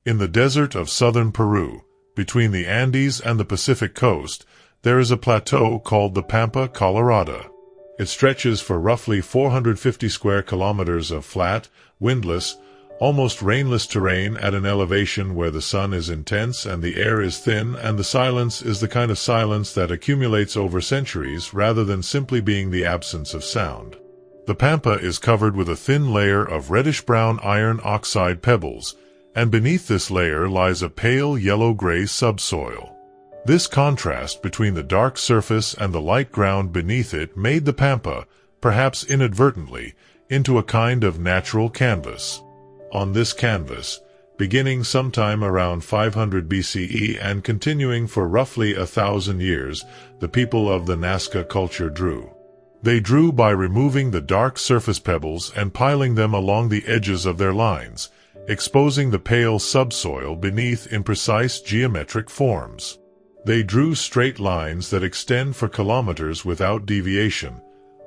In the desert of southern Peru, between the Andes and the Pacific coast, there is a plateau called the Pampa Colorada. It stretches for roughly 450 square kilometers of flat, windless, almost rainless terrain at an elevation where the sun is intense and the air is thin, and the silence is the kind of silence that accumulates over centuries rather than simply being the absence of sound. The Pampa is covered with a thin layer of reddish-brown iron oxide pebbles, and beneath this layer lies a pale yellow-gray subsoil. This contrast between the dark surface and the light ground beneath it made the Pampa, perhaps inadvertently, into a kind of natural canvas. On this canvas, beginning sometime around 500 BCE and continuing for roughly 1,000 years, the people of the Nazca culture drew. They drew by removing the dark surface pebbles and piling them along the edges of their lines, exposing the pale subsoil beneath in precise geometric forms. They drew straight lines that extend for kilometers without deviation,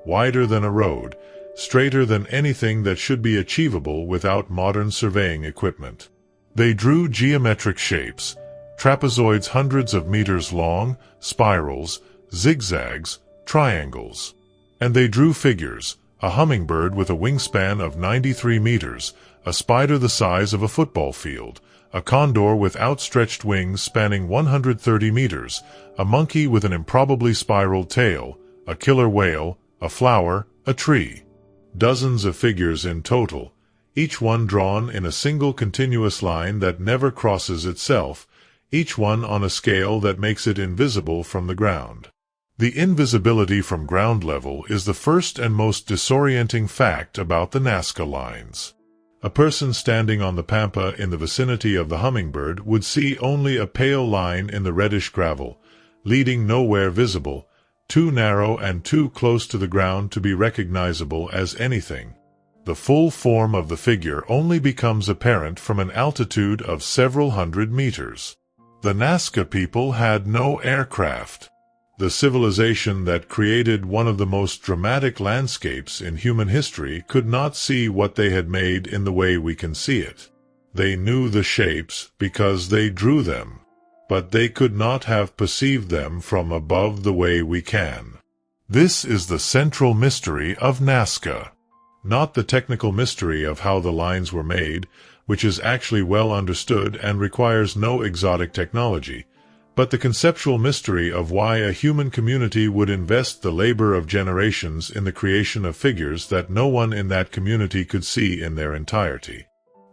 wider than a road, straighter than anything that should be achievable without modern surveying equipment. They drew geometric shapes, trapezoids hundreds of meters long, spirals, zigzags, triangles. And they drew figures, a hummingbird with a wingspan of 93 meters, a spider the size of a football field, a condor with outstretched wings spanning 130 meters, a monkey with an improbably spiraled tail, a killer whale, a flower, a tree. Dozens of figures in total, each one drawn in a single continuous line that never crosses itself, each one on a scale that makes it invisible from the ground. The invisibility from ground level is the first and most disorienting fact about the Nazca lines. A person standing on the Pampa in the vicinity of the hummingbird would see only a pale line in the reddish gravel, leading nowhere visible, too narrow and too close to the ground to be recognizable as anything. The full form of the figure only becomes apparent from an altitude of several hundred meters. The Nazca people had no aircraft. The civilization that created one of the most dramatic landscapes in human history could not see what they had made in the way we can see it. They knew the shapes because they drew them, but they could not have perceived them from above the way we can. This is the central mystery of Nazca. Not the technical mystery of how the lines were made, which is actually well understood and requires no exotic technology, but the conceptual mystery of why a human community would invest the labor of generations in the creation of figures that no one in that community could see in their entirety.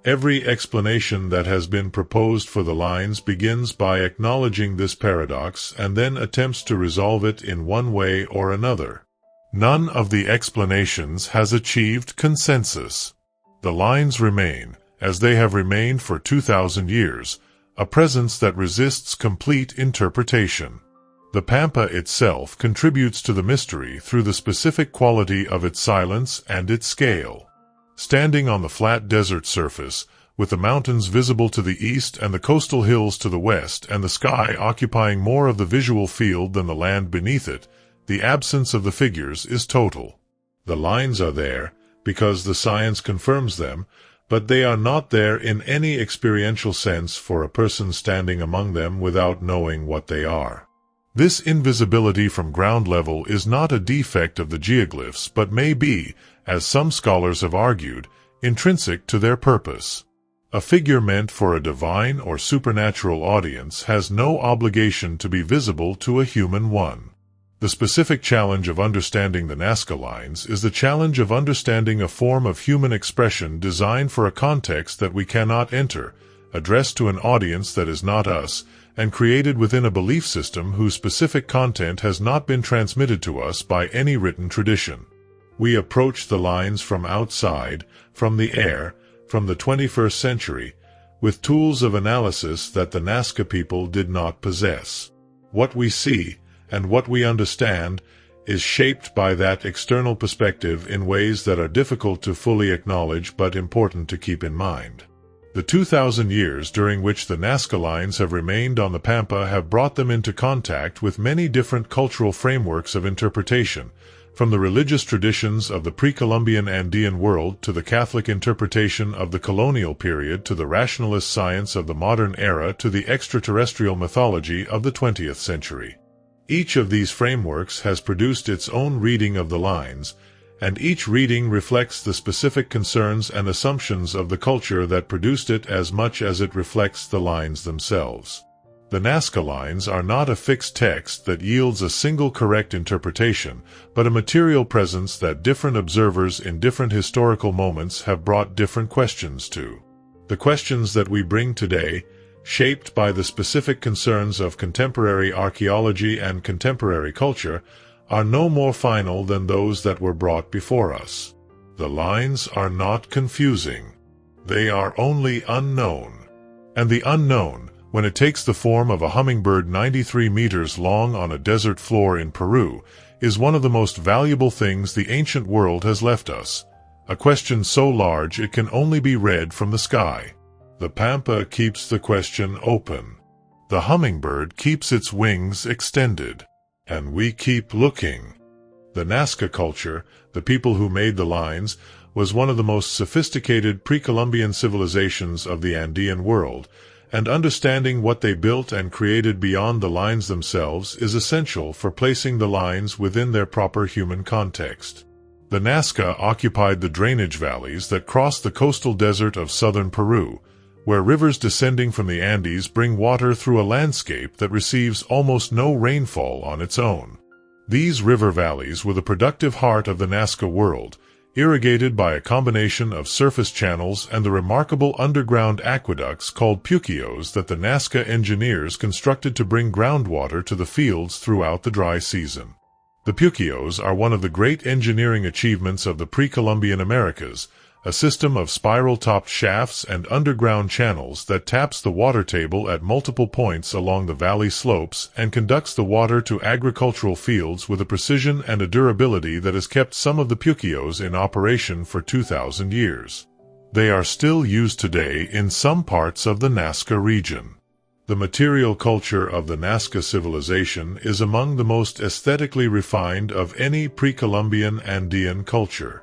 Every explanation that has been proposed for the lines begins by acknowledging this paradox and then attempts to resolve it in one way or another. None of the explanations has achieved consensus. The lines remain, as they have remained for 2,000 years, a presence that resists complete interpretation. The Pampa itself contributes to the mystery through the specific quality of its silence and its scale. Standing on the flat desert surface, with the mountains visible to the east and the coastal hills to the west and the sky occupying more of the visual field than the land beneath it, the absence of the figures is total. The lines are there, because the science confirms them, but they are not there in any experiential sense for a person standing among them without knowing what they are. This invisibility from ground level is not a defect of the geoglyphs but may be, as some scholars have argued, intrinsic to their purpose. A figure meant for a divine or supernatural audience has no obligation to be visible to a human one. The specific challenge of understanding the Nazca lines is the challenge of understanding a form of human expression designed for a context that we cannot enter, addressed to an audience that is not us, and created within a belief system whose specific content has not been transmitted to us by any written tradition. We approach the lines from outside, from the air, from the 21st century, with tools of analysis that the Nazca people did not possess. What we see, and what we understand, is shaped by that external perspective in ways that are difficult to fully acknowledge but important to keep in mind. The 2,000 years during which the Nazca lines have remained on the Pampa have brought them into contact with many different cultural frameworks of interpretation, From the religious traditions of the pre-Columbian Andean world to the Catholic interpretation of the colonial period to the rationalist science of the modern era to the extraterrestrial mythology of the 20th century. Each of these frameworks has produced its own reading of the lines, and each reading reflects the specific concerns and assumptions of the culture that produced it as much as it reflects the lines themselves. The Nazca lines are not a fixed text that yields a single correct interpretation, but a material presence that different observers in different historical moments have brought different questions to. The questions that we bring today, shaped by the specific concerns of contemporary archaeology and contemporary culture, are no more final than those that were brought before us. The lines are not confusing. They are only unknown. And the unknown, when it takes the form of a hummingbird 93 meters long on a desert floor in Peru, is one of the most valuable things the ancient world has left us. A question so large it can only be read from the sky. The pampa keeps the question open. The hummingbird keeps its wings extended. And we keep looking. The Nazca culture, the people who made the lines, was one of the most sophisticated pre-Columbian civilizations of the Andean world, and understanding what they built and created beyond the lines themselves is essential for placing the lines within their proper human context. The Nazca occupied the drainage valleys that cross the coastal desert of southern Peru, where rivers descending from the Andes bring water through a landscape that receives almost no rainfall on its own. These river valleys were the productive heart of the Nazca world, irrigated by a combination of surface channels and the remarkable underground aqueducts called puquios that the Nazca engineers constructed to bring groundwater to the fields throughout the dry season. The puquios are one of the great engineering achievements of the pre-Columbian Americas, a system of spiral-topped shafts and underground channels that taps the water table at multiple points along the valley slopes and conducts the water to agricultural fields with a precision and a durability that has kept some of the puquios in operation for 2,000 years. They are still used today in some parts of the Nazca region. The material culture of the Nazca civilization is among the most aesthetically refined of any pre-Columbian Andean culture.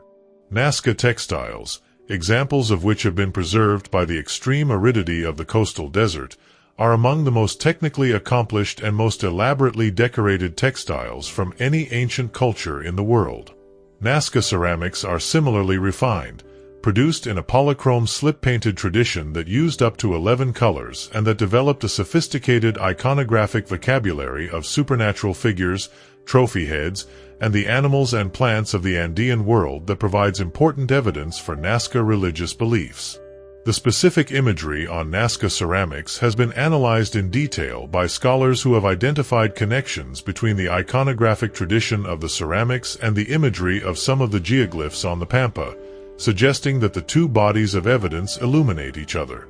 Nazca textiles, examples of which have been preserved by the extreme aridity of the coastal desert, are among the most technically accomplished and most elaborately decorated textiles from any ancient culture in the world. Nazca ceramics are similarly refined, produced in a polychrome slip-painted tradition that used up to 11 colors and that developed a sophisticated iconographic vocabulary of supernatural figures, trophy heads, and the animals and plants of the Andean world that provides important evidence for Nazca religious beliefs. The specific imagery on Nazca ceramics has been analyzed in detail by scholars who have identified connections between the iconographic tradition of the ceramics and the imagery of some of the geoglyphs on the pampa, suggesting that the two bodies of evidence illuminate each other.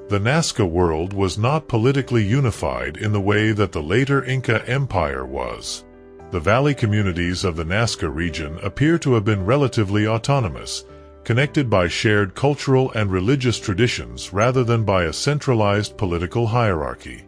The Nazca world was not politically unified in the way that the later Inca Empire was. The valley communities of the Nazca region appear to have been relatively autonomous, connected by shared cultural and religious traditions rather than by a centralized political hierarchy.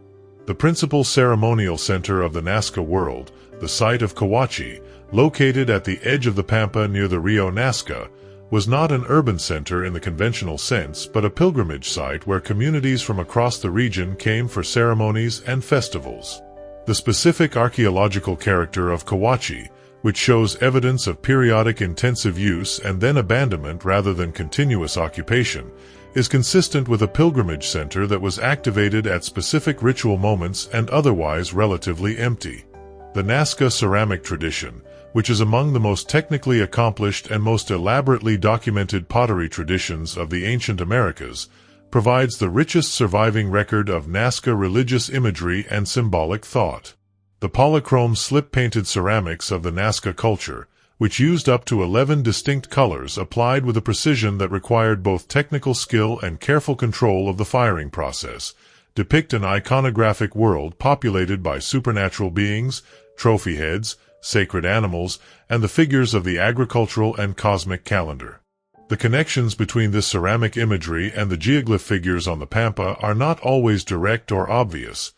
The principal ceremonial center of the Nazca world, the site of Cahuachi, located at the edge of the pampa near the Rio Nazca, was not an urban center in the conventional sense but a pilgrimage site where communities from across the region came for ceremonies and festivals. The specific archaeological character of Cahuachi, which shows evidence of periodic intensive use and then abandonment rather than continuous occupation, is consistent with a pilgrimage center that was activated at specific ritual moments and otherwise relatively empty. The Nazca ceramic tradition, which is among the most technically accomplished and most elaborately documented pottery traditions of the ancient Americas, provides the richest surviving record of Nazca religious imagery and symbolic thought. The polychrome slip-painted ceramics of the Nazca culture, which used up to 11 distinct colors applied with a precision that required both technical skill and careful control of the firing process, depict an iconographic world populated by supernatural beings, trophy heads, sacred animals, and the figures of the agricultural and cosmic calendar. The connections between this ceramic imagery and the geoglyph figures on the pampa are not always direct or obvious,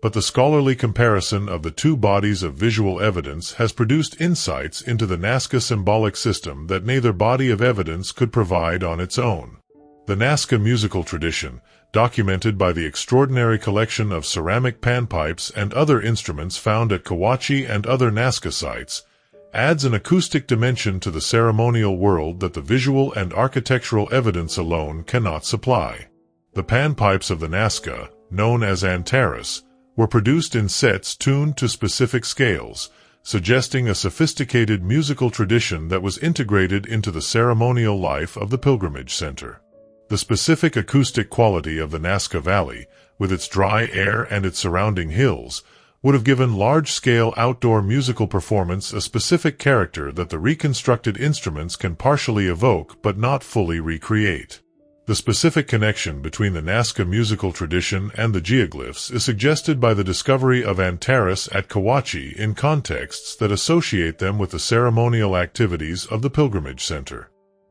but the scholarly comparison of the two bodies of visual evidence has produced insights into the Nazca symbolic system that neither body of evidence could provide on its own. The Nazca musical tradition, documented by the extraordinary collection of ceramic panpipes and other instruments found at Kawachi and other Nazca sites, adds an acoustic dimension to the ceremonial world that the visual and architectural evidence alone cannot supply. The panpipes of the Nazca, known as antares, were produced in sets tuned to specific scales, suggesting a sophisticated musical tradition that was integrated into the ceremonial life of the pilgrimage center. The specific acoustic quality of the Nazca Valley, with its dry air and its surrounding hills, would have given large-scale outdoor musical performance a specific character that the reconstructed instruments can partially evoke but not fully recreate. The specific connection between the Nazca musical tradition and the geoglyphs is suggested by the discovery of antares at Kawachi in contexts that associate them with the ceremonial activities of the pilgrimage center.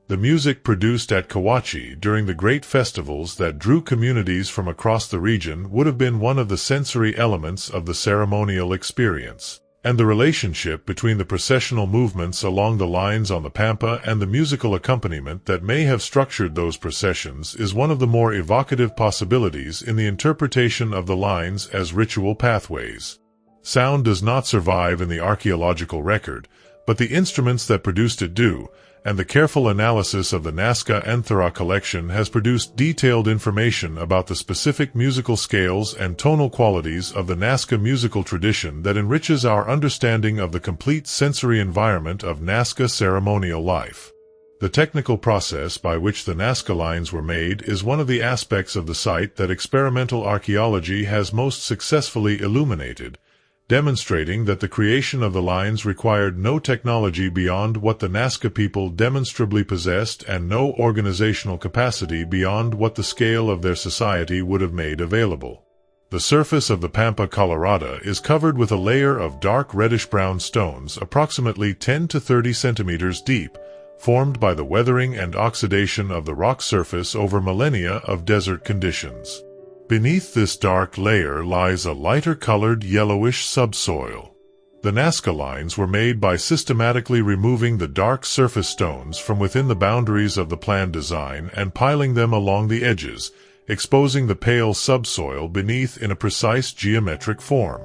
The music produced at Kawachi during the great festivals that drew communities from across the region would have been one of the sensory elements of the ceremonial experience, and the relationship between the processional movements along the lines on the pampa and the musical accompaniment that may have structured those processions is one of the more evocative possibilities in the interpretation of the lines as ritual pathways. Sound does not survive in the archaeological record, but the instruments that produced it do, and the careful analysis of the Nazca Anthara collection has produced detailed information about the specific musical scales and tonal qualities of the Nazca musical tradition that enriches our understanding of the complete sensory environment of Nazca ceremonial life. The technical process by which the Nazca lines were made is one of the aspects of the site that experimental archaeology has most successfully illuminated, demonstrating that the creation of the lines required no technology beyond what the Nazca people demonstrably possessed and no organizational capacity beyond what the scale of their society would have made available. The surface of the Pampa Colorada is covered with a layer of dark reddish-brown stones approximately 10 to 30 centimeters deep, formed by the weathering and oxidation of the rock surface over millennia of desert conditions. Beneath this dark layer lies a lighter-colored yellowish subsoil. The Nazca lines were made by systematically removing the dark surface stones from within the boundaries of the planned design and piling them along the edges, exposing the pale subsoil beneath in a precise geometric form.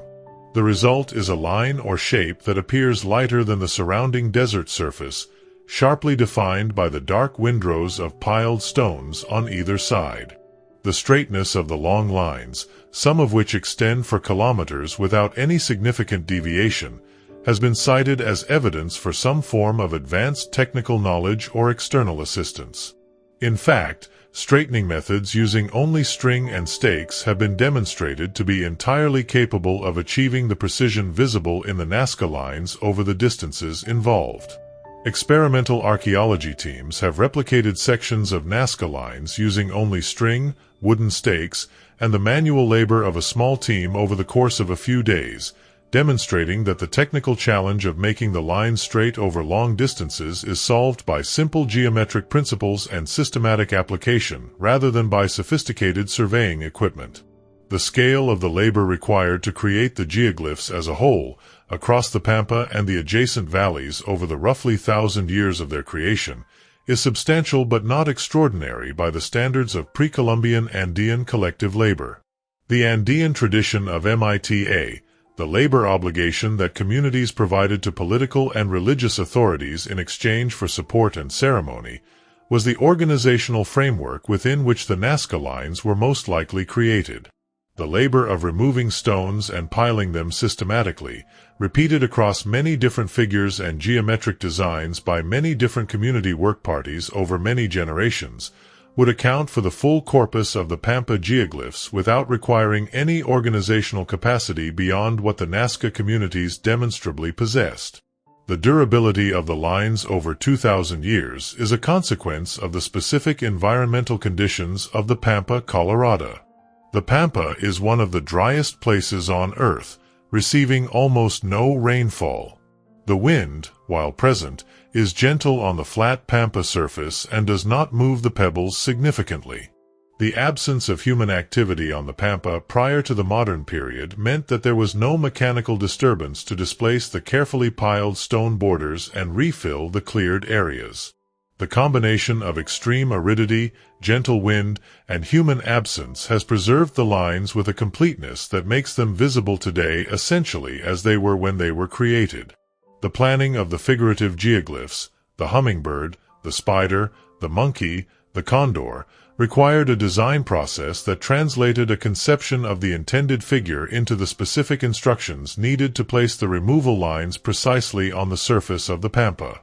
The result is a line or shape that appears lighter than the surrounding desert surface, sharply defined by the dark windrows of piled stones on either side. The straightness of the long lines, some of which extend for kilometers without any significant deviation, has been cited as evidence for some form of advanced technical knowledge or external assistance. In fact, straightening methods using only string and stakes have been demonstrated to be entirely capable of achieving the precision visible in the Nazca lines over the distances involved. Experimental archaeology teams have replicated sections of Nazca lines using only string, wooden stakes, and the manual labor of a small team over the course of a few days, demonstrating that the technical challenge of making the lines straight over long distances is solved by simple geometric principles and systematic application rather than by sophisticated surveying equipment. The scale of the labor required to create the geoglyphs as a whole, across the Pampa and the adjacent valleys over the roughly 1,000 years of their creation, is substantial but not extraordinary by the standards of pre-Columbian Andean collective labor. The Andean tradition of MITA, the labor obligation that communities provided to political and religious authorities in exchange for support and ceremony, was the organizational framework within which the Nazca lines were most likely created. The labor of removing stones and piling them systematically, repeated across many different figures and geometric designs by many different community work parties over many generations, would account for the full corpus of the Pampa geoglyphs without requiring any organizational capacity beyond what the Nazca communities demonstrably possessed. The durability of the lines over 2,000 years is a consequence of the specific environmental conditions of the Pampa Colorada. The Pampa is one of the driest places on Earth, receiving almost no rainfall. The wind, while present, is gentle on the flat Pampa surface and does not move the pebbles significantly. The absence of human activity on the Pampa prior to the modern period meant that there was no mechanical disturbance to displace the carefully piled stone borders and refill the cleared areas. The combination of extreme aridity, gentle wind, and human absence has preserved the lines with a completeness that makes them visible today essentially as they were when they were created. The planning of the figurative geoglyphs, the hummingbird, the spider, the monkey, the condor, required a design process that translated a conception of the intended figure into the specific instructions needed to place the removal lines precisely on the surface of the Pampa.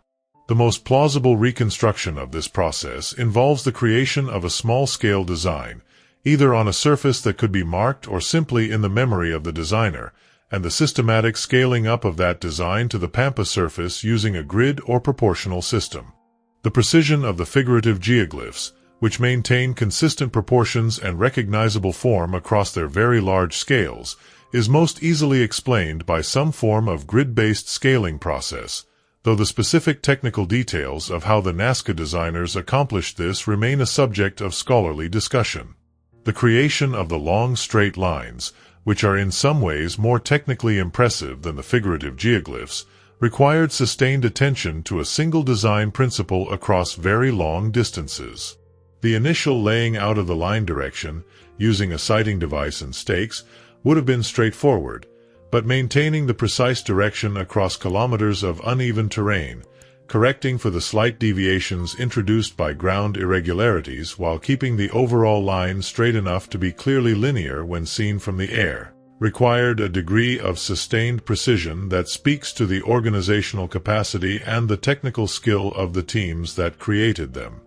The most plausible reconstruction of this process involves the creation of a small-scale design, either on a surface that could be marked or simply in the memory of the designer, and the systematic scaling up of that design to the Pampa surface using a grid or proportional system. The precision of the figurative geoglyphs, which maintain consistent proportions and recognizable form across their very large scales, is most easily explained by some form of grid-based scaling process, though the specific technical details of how the Nazca designers accomplished this remain a subject of scholarly discussion. The creation of the long straight lines, which are in some ways more technically impressive than the figurative geoglyphs, required sustained attention to a single design principle across very long distances. The initial laying out of the line direction, using a sighting device and stakes, would have been straightforward, but maintaining the precise direction across kilometers of uneven terrain, correcting for the slight deviations introduced by ground irregularities while keeping the overall line straight enough to be clearly linear when seen from the air, required a degree of sustained precision that speaks to the organizational capacity and the technical skill of the teams that created them.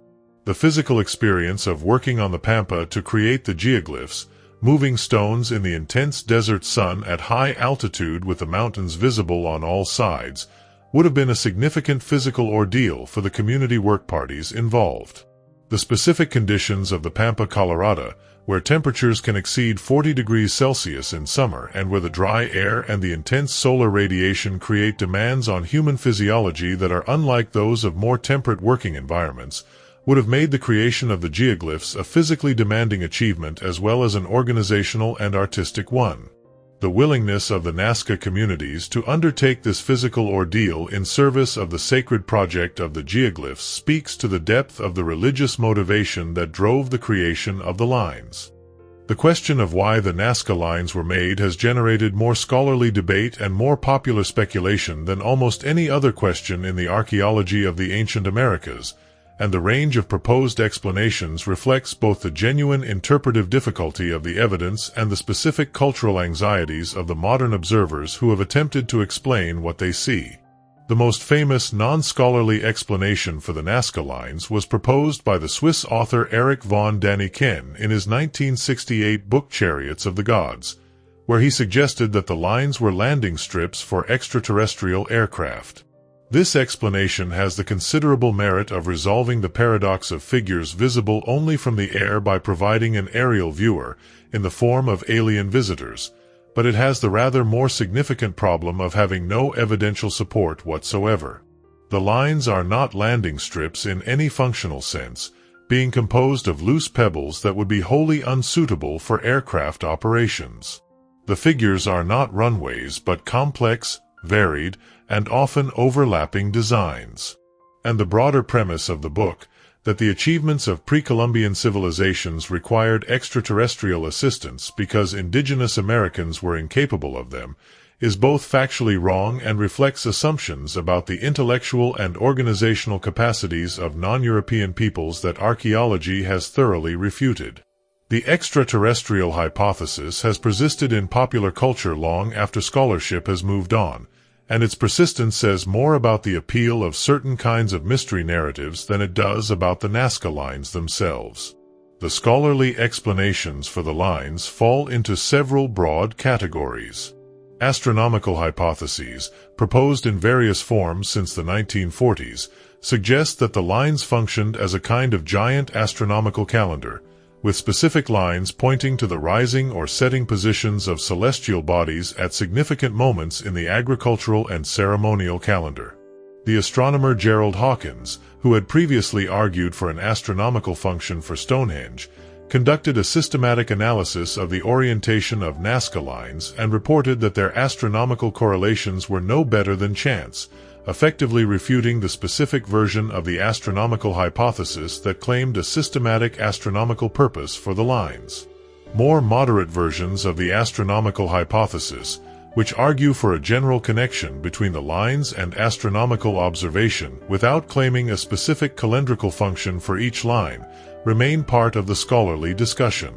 The physical experience of working on the Pampa to create the geoglyphs, moving stones in the intense desert sun at high altitude with the mountains visible on all sides, would have been a significant physical ordeal for the community work parties involved. The specific conditions of the Pampa Colorada, where temperatures can exceed 40 degrees Celsius in summer and where the dry air and the intense solar radiation create demands on human physiology that are unlike those of more temperate working environments, would have made the creation of the geoglyphs a physically demanding achievement as well as an organizational and artistic one. The willingness of the Nazca communities to undertake this physical ordeal in service of the sacred project of the geoglyphs speaks to the depth of the religious motivation that drove the creation of the lines. The question of why the Nazca lines were made has generated more scholarly debate and more popular speculation than almost any other question in the archaeology of the ancient Americas, and the range of proposed explanations reflects both the genuine interpretive difficulty of the evidence and the specific cultural anxieties of the modern observers who have attempted to explain what they see. The most famous non-scholarly explanation for the Nazca lines was proposed by the Swiss author Erich von Däniken in his 1968 book Chariots of the Gods, where he suggested that the lines were landing strips for extraterrestrial aircraft. This explanation has the considerable merit of resolving the paradox of figures visible only from the air by providing an aerial viewer, in the form of alien visitors, but it has the rather more significant problem of having no evidential support whatsoever. The lines are not landing strips in any functional sense, being composed of loose pebbles that would be wholly unsuitable for aircraft operations. The figures are not runways but complex, varied, and often overlapping designs. And the broader premise of the book, that the achievements of pre-Columbian civilizations required extraterrestrial assistance because indigenous Americans were incapable of them, is both factually wrong and reflects assumptions about the intellectual and organizational capacities of non-European peoples that archaeology has thoroughly refuted. The extraterrestrial hypothesis has persisted in popular culture long after scholarship has moved on, and its persistence says more about the appeal of certain kinds of mystery narratives than it does about the Nazca lines themselves. The scholarly explanations for the lines fall into several broad categories. Astronomical hypotheses, proposed in various forms since the 1940s, suggest that the lines functioned as a kind of giant astronomical calendar, with specific lines pointing to the rising or setting positions of celestial bodies at significant moments in the agricultural and ceremonial calendar. The astronomer Gerald Hawkins, who had previously argued for an astronomical function for Stonehenge, conducted a systematic analysis of the orientation of Nazca lines and reported that their astronomical correlations were no better than chance, effectively refuting the specific version of the astronomical hypothesis that claimed a systematic astronomical purpose for the lines. More moderate versions of the astronomical hypothesis, which argue for a general connection between the lines and astronomical observation without claiming a specific calendrical function for each line, remain part of the scholarly discussion.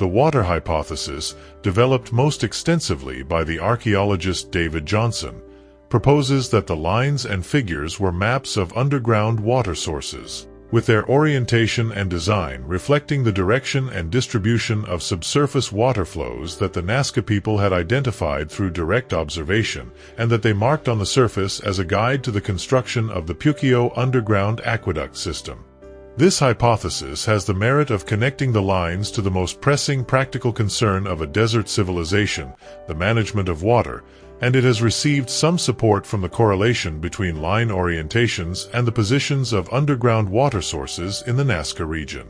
The water hypothesis, developed most extensively by the archaeologist David Johnson, proposes that the lines and figures were maps of underground water sources, with their orientation and design reflecting the direction and distribution of subsurface water flows that the Nazca people had identified through direct observation, and that they marked on the surface as a guide to the construction of the Puquio underground aqueduct system. This hypothesis has the merit of connecting the lines to the most pressing practical concern of a desert civilization, the management of water, and it has received some support from the correlation between line orientations and the positions of underground water sources in the Nazca region.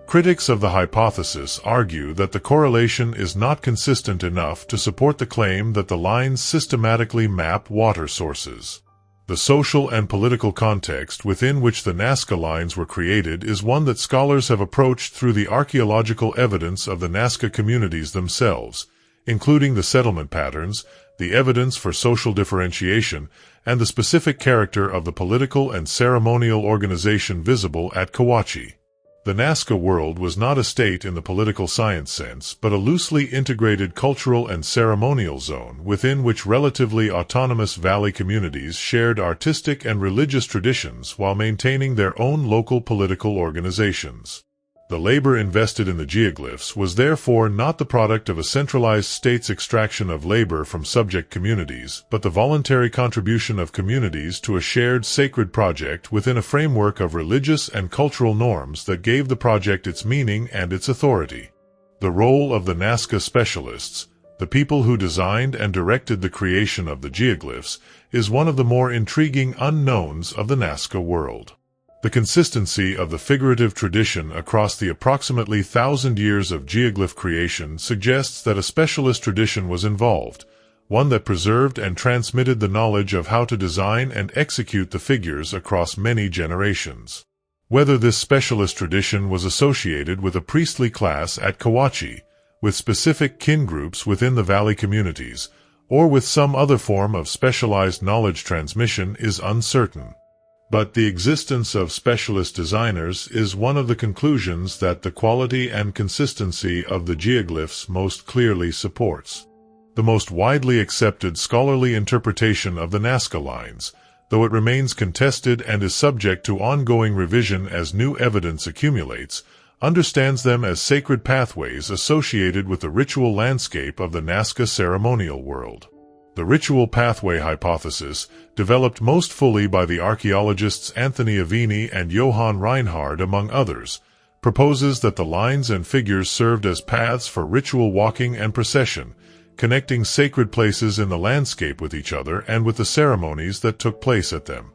Critics of the hypothesis argue that the correlation is not consistent enough to support the claim that the lines systematically map water sources. The social and political context within which the Nazca lines were created is one that scholars have approached through the archaeological evidence of the Nazca communities themselves, including the settlement patterns, the evidence for social differentiation, and the specific character of the political and ceremonial organization visible at Cahuachi. The Nazca world was not a state in the political science sense, but a loosely integrated cultural and ceremonial zone within which relatively autonomous valley communities shared artistic and religious traditions while maintaining their own local political organizations. The labor invested in the geoglyphs was therefore not the product of a centralized state's extraction of labor from subject communities, but the voluntary contribution of communities to a shared sacred project within a framework of religious and cultural norms that gave the project its meaning and its authority. The role of the Nazca specialists, the people who designed and directed the creation of the geoglyphs, is one of the more intriguing unknowns of the Nazca world. The consistency of the figurative tradition across the approximately 1,000 years of geoglyph creation suggests that a specialist tradition was involved, one that preserved and transmitted the knowledge of how to design and execute the figures across many generations. Whether this specialist tradition was associated with a priestly class at Cahuachi, with specific kin groups within the valley communities, or with some other form of specialized knowledge transmission is uncertain. But the existence of specialist designers is one of the conclusions that the quality and consistency of the geoglyphs most clearly supports. The most widely accepted scholarly interpretation of the Nazca lines, though it remains contested and is subject to ongoing revision as new evidence accumulates, understands them as sacred pathways associated with the ritual landscape of the Nazca ceremonial world. The ritual pathway hypothesis, developed most fully by the archaeologists Anthony Avini and Johann Reinhard among others, proposes that the lines and figures served as paths for ritual walking and procession, connecting sacred places in the landscape with each other and with the ceremonies that took place at them.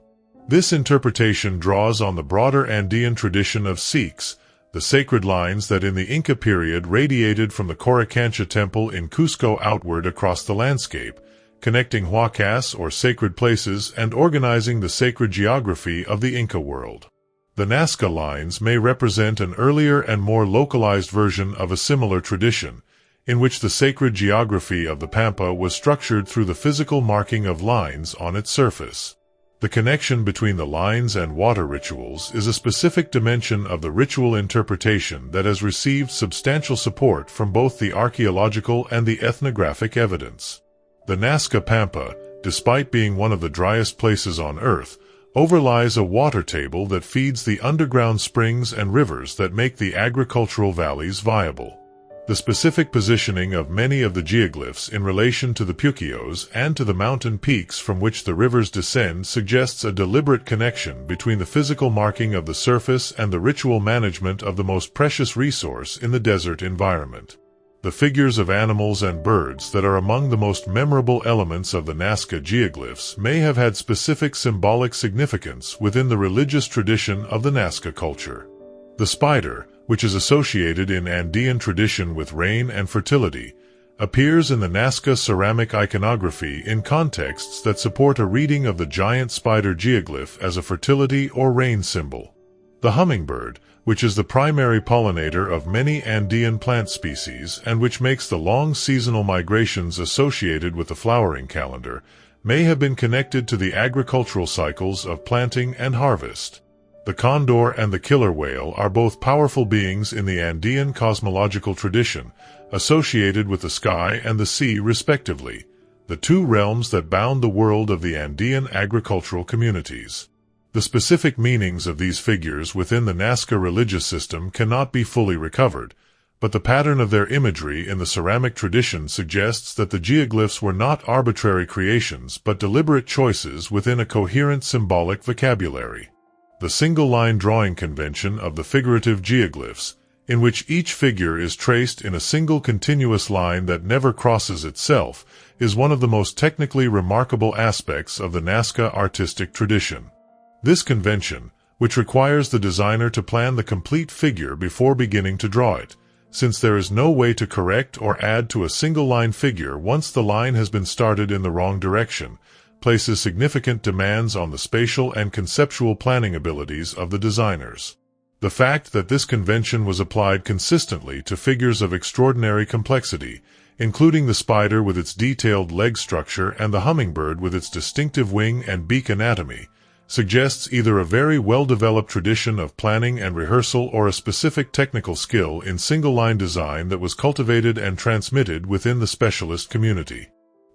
This interpretation draws on the broader Andean tradition of Sikhs, the sacred lines that in the Inca period radiated from the Coricancha temple in Cusco outward across the landscape, connecting huacas or sacred places and organizing the sacred geography of the Inca world. The Nazca lines may represent an earlier and more localized version of a similar tradition, in which the sacred geography of the Pampa was structured through the physical marking of lines on its surface. The connection between the lines and water rituals is a specific dimension of the ritual interpretation that has received substantial support from both the archaeological and the ethnographic evidence. The Nazca Pampa, despite being one of the driest places on Earth, overlies a water table that feeds the underground springs and rivers that make the agricultural valleys viable. The specific positioning of many of the geoglyphs in relation to the Puquios and to the mountain peaks from which the rivers descend suggests a deliberate connection between the physical marking of the surface and the ritual management of the most precious resource in the desert environment. The figures of animals and birds that are among the most memorable elements of the Nazca geoglyphs may have had specific symbolic significance within the religious tradition of the Nazca culture. The spider, which is associated in Andean tradition with rain and fertility, appears in the Nazca ceramic iconography in contexts that support a reading of the giant spider geoglyph as a fertility or rain symbol. The hummingbird, which is the primary pollinator of many Andean plant species and which makes the long seasonal migrations associated with the flowering calendar, may have been connected to the agricultural cycles of planting and harvest. The condor and the killer whale are both powerful beings in the Andean cosmological tradition, associated with the sky and the sea respectively, the two realms that bound the world of the Andean agricultural communities. The specific meanings of these figures within the Nazca religious system cannot be fully recovered, but the pattern of their imagery in the ceramic tradition suggests that the geoglyphs were not arbitrary creations but deliberate choices within a coherent symbolic vocabulary. The single-line drawing convention of the figurative geoglyphs, in which each figure is traced in a single continuous line that never crosses itself, is one of the most technically remarkable aspects of the Nazca artistic tradition. This convention, which requires the designer to plan the complete figure before beginning to draw it, since there is no way to correct or add to a single-line figure once the line has been started in the wrong direction, places significant demands on the spatial and conceptual planning abilities of the designers. The fact that this convention was applied consistently to figures of extraordinary complexity, including the spider with its detailed leg structure and the hummingbird with its distinctive wing and beak anatomy, suggests either a very well-developed tradition of planning and rehearsal or a specific technical skill in single-line design that was cultivated and transmitted within the specialist community.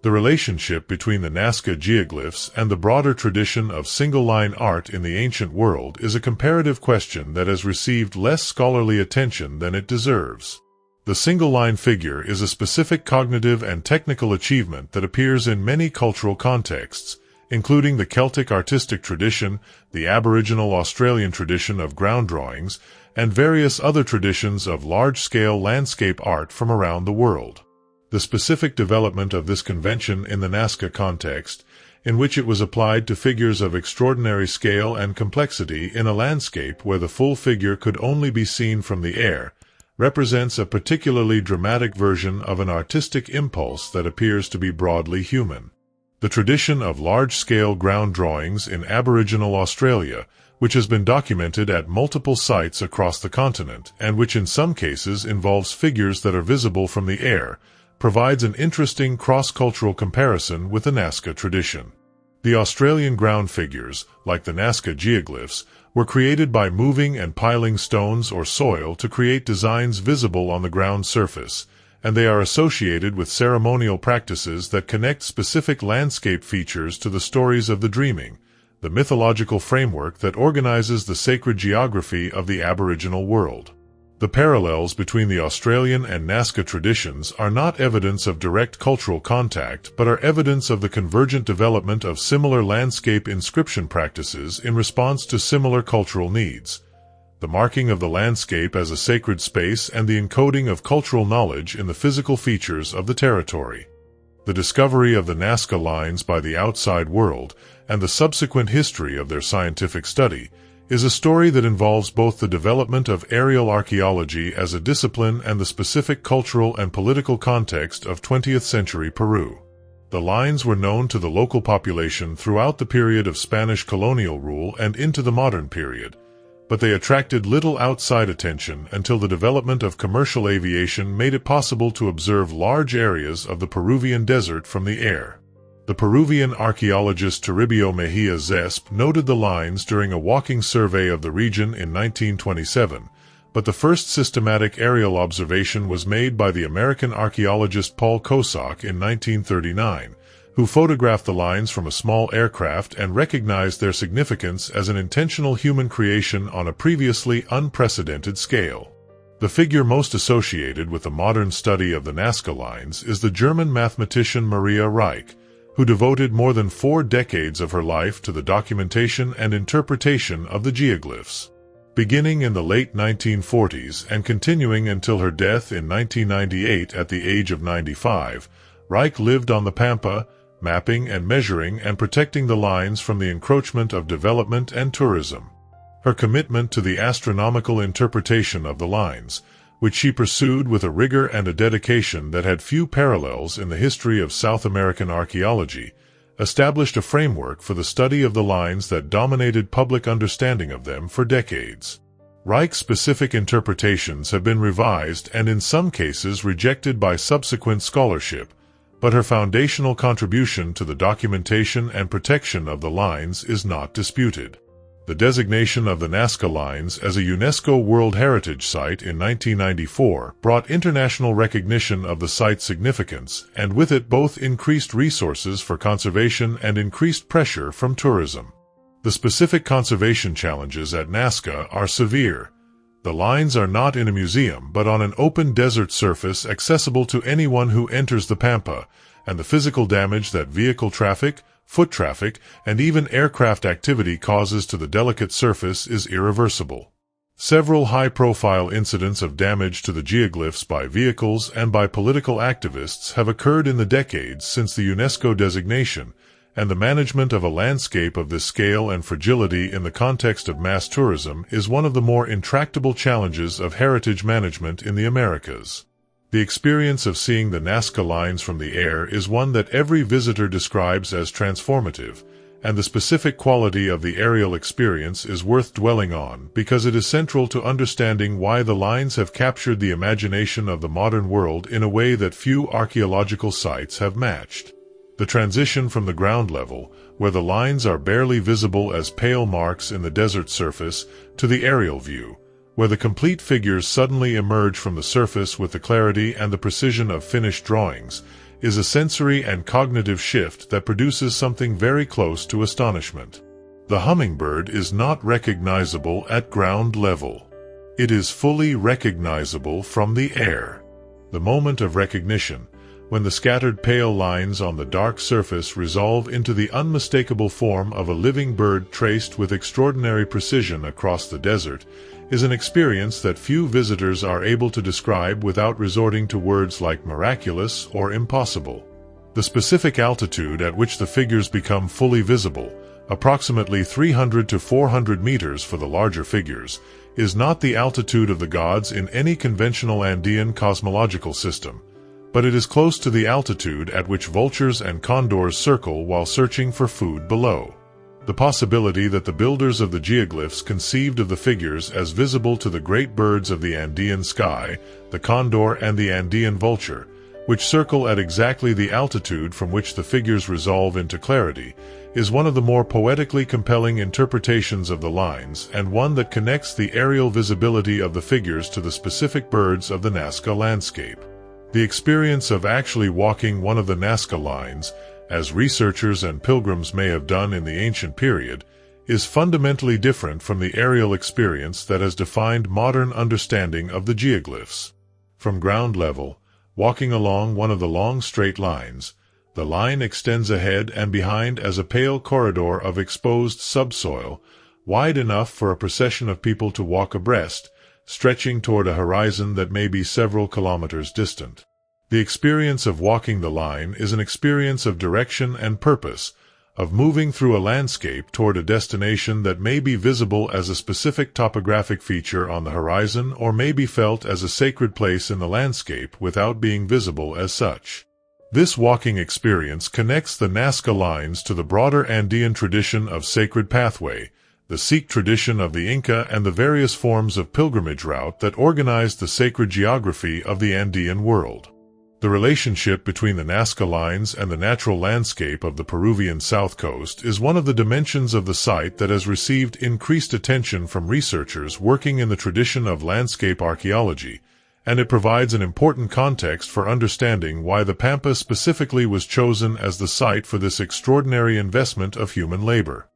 The relationship between the Nazca geoglyphs and the broader tradition of single-line art in the ancient world is a comparative question that has received less scholarly attention than it deserves. The single-line figure is a specific cognitive and technical achievement that appears in many cultural contexts, including the Celtic artistic tradition, the Aboriginal Australian tradition of ground drawings, and various other traditions of large-scale landscape art from around the world. The specific development of this convention in the Nazca context, in which it was applied to figures of extraordinary scale and complexity in a landscape where the full figure could only be seen from the air, represents a particularly dramatic version of an artistic impulse that appears to be broadly human. The tradition of large-scale ground drawings in Aboriginal Australia, which has been documented at multiple sites across the continent and which in some cases involves figures that are visible from the air, provides an interesting cross-cultural comparison with the Nazca tradition. The Australian ground figures, like the Nazca geoglyphs, were created by moving and piling stones or soil to create designs visible on the ground surface, and they are associated with ceremonial practices that connect specific landscape features to the stories of the dreaming, the mythological framework that organizes the sacred geography of the Aboriginal world. The parallels between the Australian and Nazca traditions are not evidence of direct cultural contact but are evidence of the convergent development of similar landscape inscription practices in response to similar cultural needs. The marking of the landscape as a sacred space and the encoding of cultural knowledge in the physical features of the territory. The discovery of the Nazca lines by the outside world, and the subsequent history of their scientific study, is a story that involves both the development of aerial archaeology as a discipline and the specific cultural and political context of 20th century Peru. The lines were known to the local population throughout the period of Spanish colonial rule and into the modern period, but they attracted little outside attention until the development of commercial aviation made it possible to observe large areas of the Peruvian desert from the air. The Peruvian archaeologist Toribio Mejia Zesp noted the lines during a walking survey of the region in 1927, but the first systematic aerial observation was made by the American archaeologist Paul Kosak in 1939, who photographed the lines from a small aircraft and recognized their significance as an intentional human creation on a previously unprecedented scale. The figure most associated with the modern study of the Nazca lines is the German mathematician Maria Reich, who devoted more than 4 decades of her life to the documentation and interpretation of the geoglyphs. Beginning in the late 1940s and continuing until her death in 1998 at the age of 95, Reich lived on the Pampa, mapping and measuring and protecting the lines from the encroachment of development and tourism. Her commitment to the astronomical interpretation of the lines, which she pursued with a rigor and a dedication that had few parallels in the history of South American archaeology, established a framework for the study of the lines that dominated public understanding of them for decades. Reich-specific interpretations have been revised and in some cases rejected by subsequent scholarship, but her foundational contribution to the documentation and protection of the lines is not disputed. The designation of the Nazca Lines as a UNESCO World Heritage Site in 1994 brought international recognition of the site's significance, and with it both increased resources for conservation and increased pressure from tourism. The specific conservation challenges at Nazca are severe. The lines are not in a museum but on an open desert surface accessible to anyone who enters the Pampa, and the physical damage that vehicle traffic, foot traffic, and even aircraft activity causes to the delicate surface is irreversible. Several high-profile incidents of damage to the geoglyphs by vehicles and by political activists have occurred in the decades since the UNESCO designation, and the management of a landscape of this scale and fragility in the context of mass tourism is one of the more intractable challenges of heritage management in the Americas. The experience of seeing the Nazca Lines from the air is one that every visitor describes as transformative, and the specific quality of the aerial experience is worth dwelling on because it is central to understanding why the lines have captured the imagination of the modern world in a way that few archaeological sites have matched. The transition from the ground level, where the lines are barely visible as pale marks in the desert surface, to the aerial view, where the complete figures suddenly emerge from the surface with the clarity and the precision of finished drawings, is a sensory and cognitive shift that produces something very close to astonishment. The hummingbird is not recognizable at ground level. It is fully recognizable from the air. The moment of recognition, when the scattered pale lines on the dark surface resolve into the unmistakable form of a living bird traced with extraordinary precision across the desert, is an experience that few visitors are able to describe without resorting to words like miraculous or impossible. The specific altitude at which the figures become fully visible, approximately 300 to 400 meters for the larger figures, is not the altitude of the gods in any conventional Andean cosmological system, but it is close to the altitude at which vultures and condors circle while searching for food below. The possibility that the builders of the geoglyphs conceived of the figures as visible to the great birds of the Andean sky, the condor and the Andean vulture, which circle at exactly the altitude from which the figures resolve into clarity, is one of the more poetically compelling interpretations of the lines and one that connects the aerial visibility of the figures to the specific birds of the Nazca landscape. The experience of actually walking one of the Nazca lines, as researchers and pilgrims may have done in the ancient period, is fundamentally different from the aerial experience that has defined modern understanding of the geoglyphs. From ground level, walking along one of the long straight lines, the line extends ahead and behind as a pale corridor of exposed subsoil, wide enough for a procession of people to walk abreast, stretching toward a horizon that may be several kilometers distant. The experience of walking the line is an experience of direction and purpose, of moving through a landscape toward a destination that may be visible as a specific topographic feature on the horizon or may be felt as a sacred place in the landscape without being visible as such. This walking experience connects the Nazca lines to the broader Andean tradition of sacred pathway, the Sikh tradition of the Inca, and the various forms of pilgrimage route that organized the sacred geography of the Andean world. The relationship between the Nazca lines and the natural landscape of the Peruvian south coast is one of the dimensions of the site that has received increased attention from researchers working in the tradition of landscape archaeology, and it provides an important context for understanding why the Pampa specifically was chosen as the site for this extraordinary investment of human labor.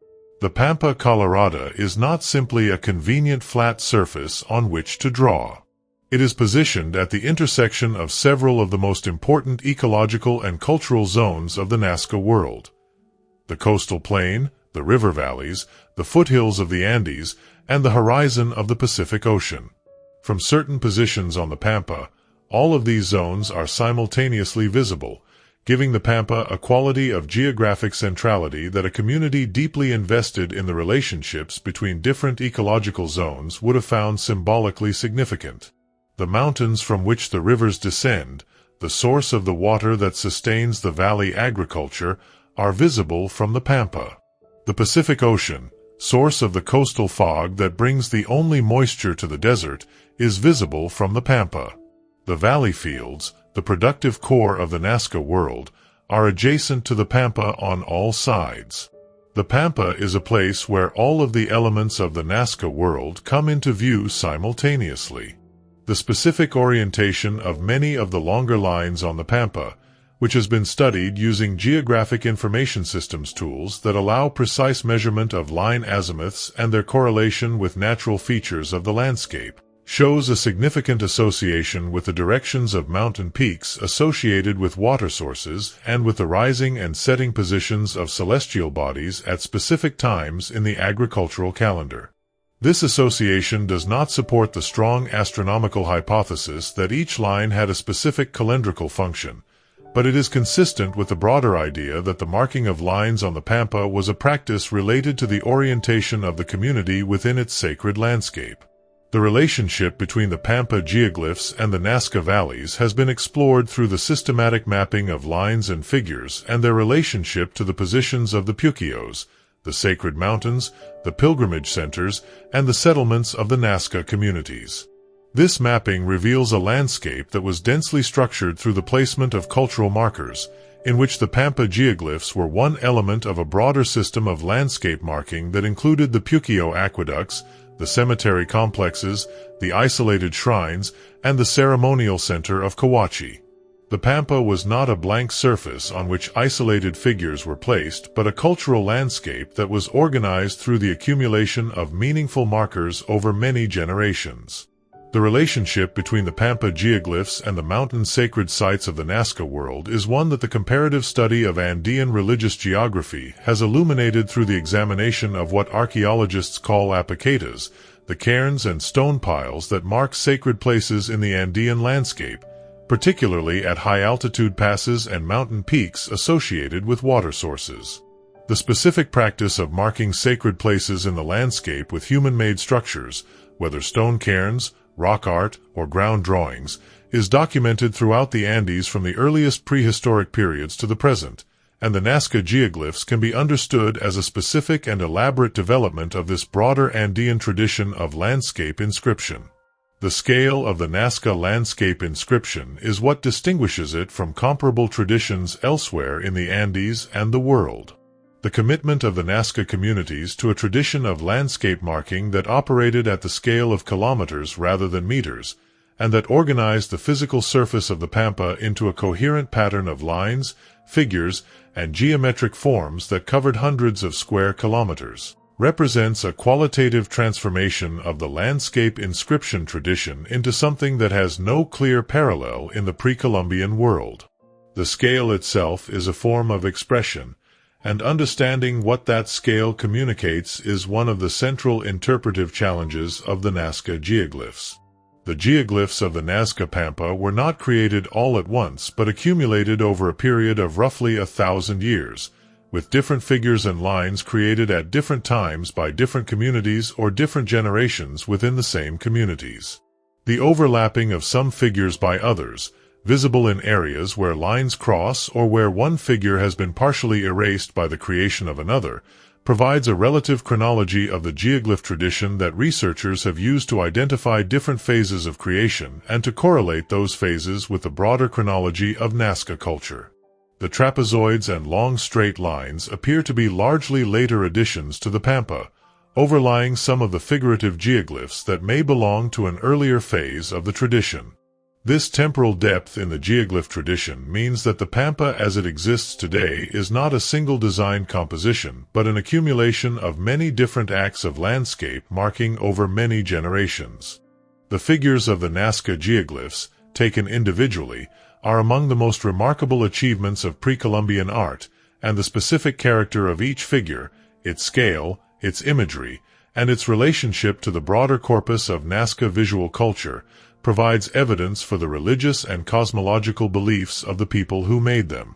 The Pampa Colorada is not simply a convenient flat surface on which to draw. It is positioned at the intersection of several of the most important ecological and cultural zones of the Nazca world: the coastal plain, the river valleys, the foothills of the Andes, and the horizon of the Pacific Ocean. From certain positions on the Pampa, all of these zones are simultaneously visible, giving the Pampa a quality of geographic centrality that a community deeply invested in the relationships between different ecological zones would have found symbolically significant. The mountains from which the rivers descend, the source of the water that sustains the valley agriculture, are visible from the Pampa. The Pacific Ocean, source of the coastal fog that brings the only moisture to the desert, is visible from the Pampa. The valley fields, the productive core of the Nazca world, are adjacent to the Pampa on all sides. The Pampa is a place where all of the elements of the Nazca world come into view simultaneously. The specific orientation of many of the longer lines on the Pampa, which has been studied using geographic information systems tools that allow precise measurement of line azimuths and their correlation with natural features of the landscape, shows a significant association with the directions of mountain peaks associated with water sources and with the rising and setting positions of celestial bodies at specific times in the agricultural calendar. This association does not support the strong astronomical hypothesis that each line had a specific calendrical function, but it is consistent with the broader idea that the marking of lines on the Pampa was a practice related to the orientation of the community within its sacred landscape. The relationship between the Pampa geoglyphs and the Nazca valleys has been explored through the systematic mapping of lines and figures and their relationship to the positions of the Puquios, the sacred mountains, the pilgrimage centers, and the settlements of the Nazca communities. This mapping reveals a landscape that was densely structured through the placement of cultural markers, in which the Pampa geoglyphs were one element of a broader system of landscape marking that included the Puquio aqueducts, the cemetery complexes, the isolated shrines, and the ceremonial center of Cahuachi. The Pampa was not a blank surface on which isolated figures were placed, but a cultural landscape that was organized through the accumulation of meaningful markers over many generations. The relationship between the Pampa geoglyphs and the mountain sacred sites of the Nazca world is one that the comparative study of Andean religious geography has illuminated through the examination of what archaeologists call apicatas, the cairns and stone piles that mark sacred places in the Andean landscape, particularly at high-altitude passes and mountain peaks associated with water sources. The specific practice of marking sacred places in the landscape with human-made structures, whether stone cairns, rock art, or ground drawings, is documented throughout the Andes from the earliest prehistoric periods to the present, and the Nazca geoglyphs can be understood as a specific and elaborate development of this broader Andean tradition of landscape inscription. The scale of the Nazca landscape inscription is what distinguishes it from comparable traditions elsewhere in the Andes and the world. The commitment of the Nazca communities to a tradition of landscape marking that operated at the scale of kilometers rather than meters, and that organized the physical surface of the Pampa into a coherent pattern of lines, figures, and geometric forms that covered hundreds of square kilometers, represents a qualitative transformation of the landscape inscription tradition into something that has no clear parallel in the pre-Columbian world. The scale itself is a form of expression, and understanding what that scale communicates is one of the central interpretive challenges of the Nazca geoglyphs. The geoglyphs of the Nazca Pampa were not created all at once but accumulated over a period of roughly 1,000 years, with different figures and lines created at different times by different communities or different generations within the same communities. The overlapping of some figures by others, visible in areas where lines cross or where one figure has been partially erased by the creation of another, provides a relative chronology of the geoglyph tradition that researchers have used to identify different phases of creation and to correlate those phases with the broader chronology of Nazca culture. The trapezoids and long straight lines appear to be largely later additions to the Pampa, overlying some of the figurative geoglyphs that may belong to an earlier phase of the tradition. This temporal depth in the geoglyph tradition means that the Pampa as it exists today is not a single design composition but an accumulation of many different acts of landscape marking over many generations. The figures of the Nazca geoglyphs, taken individually, are among the most remarkable achievements of pre-Columbian art, and the specific character of each figure, its scale, its imagery, and its relationship to the broader corpus of Nazca visual culture, provides evidence for the religious and cosmological beliefs of the people who made them.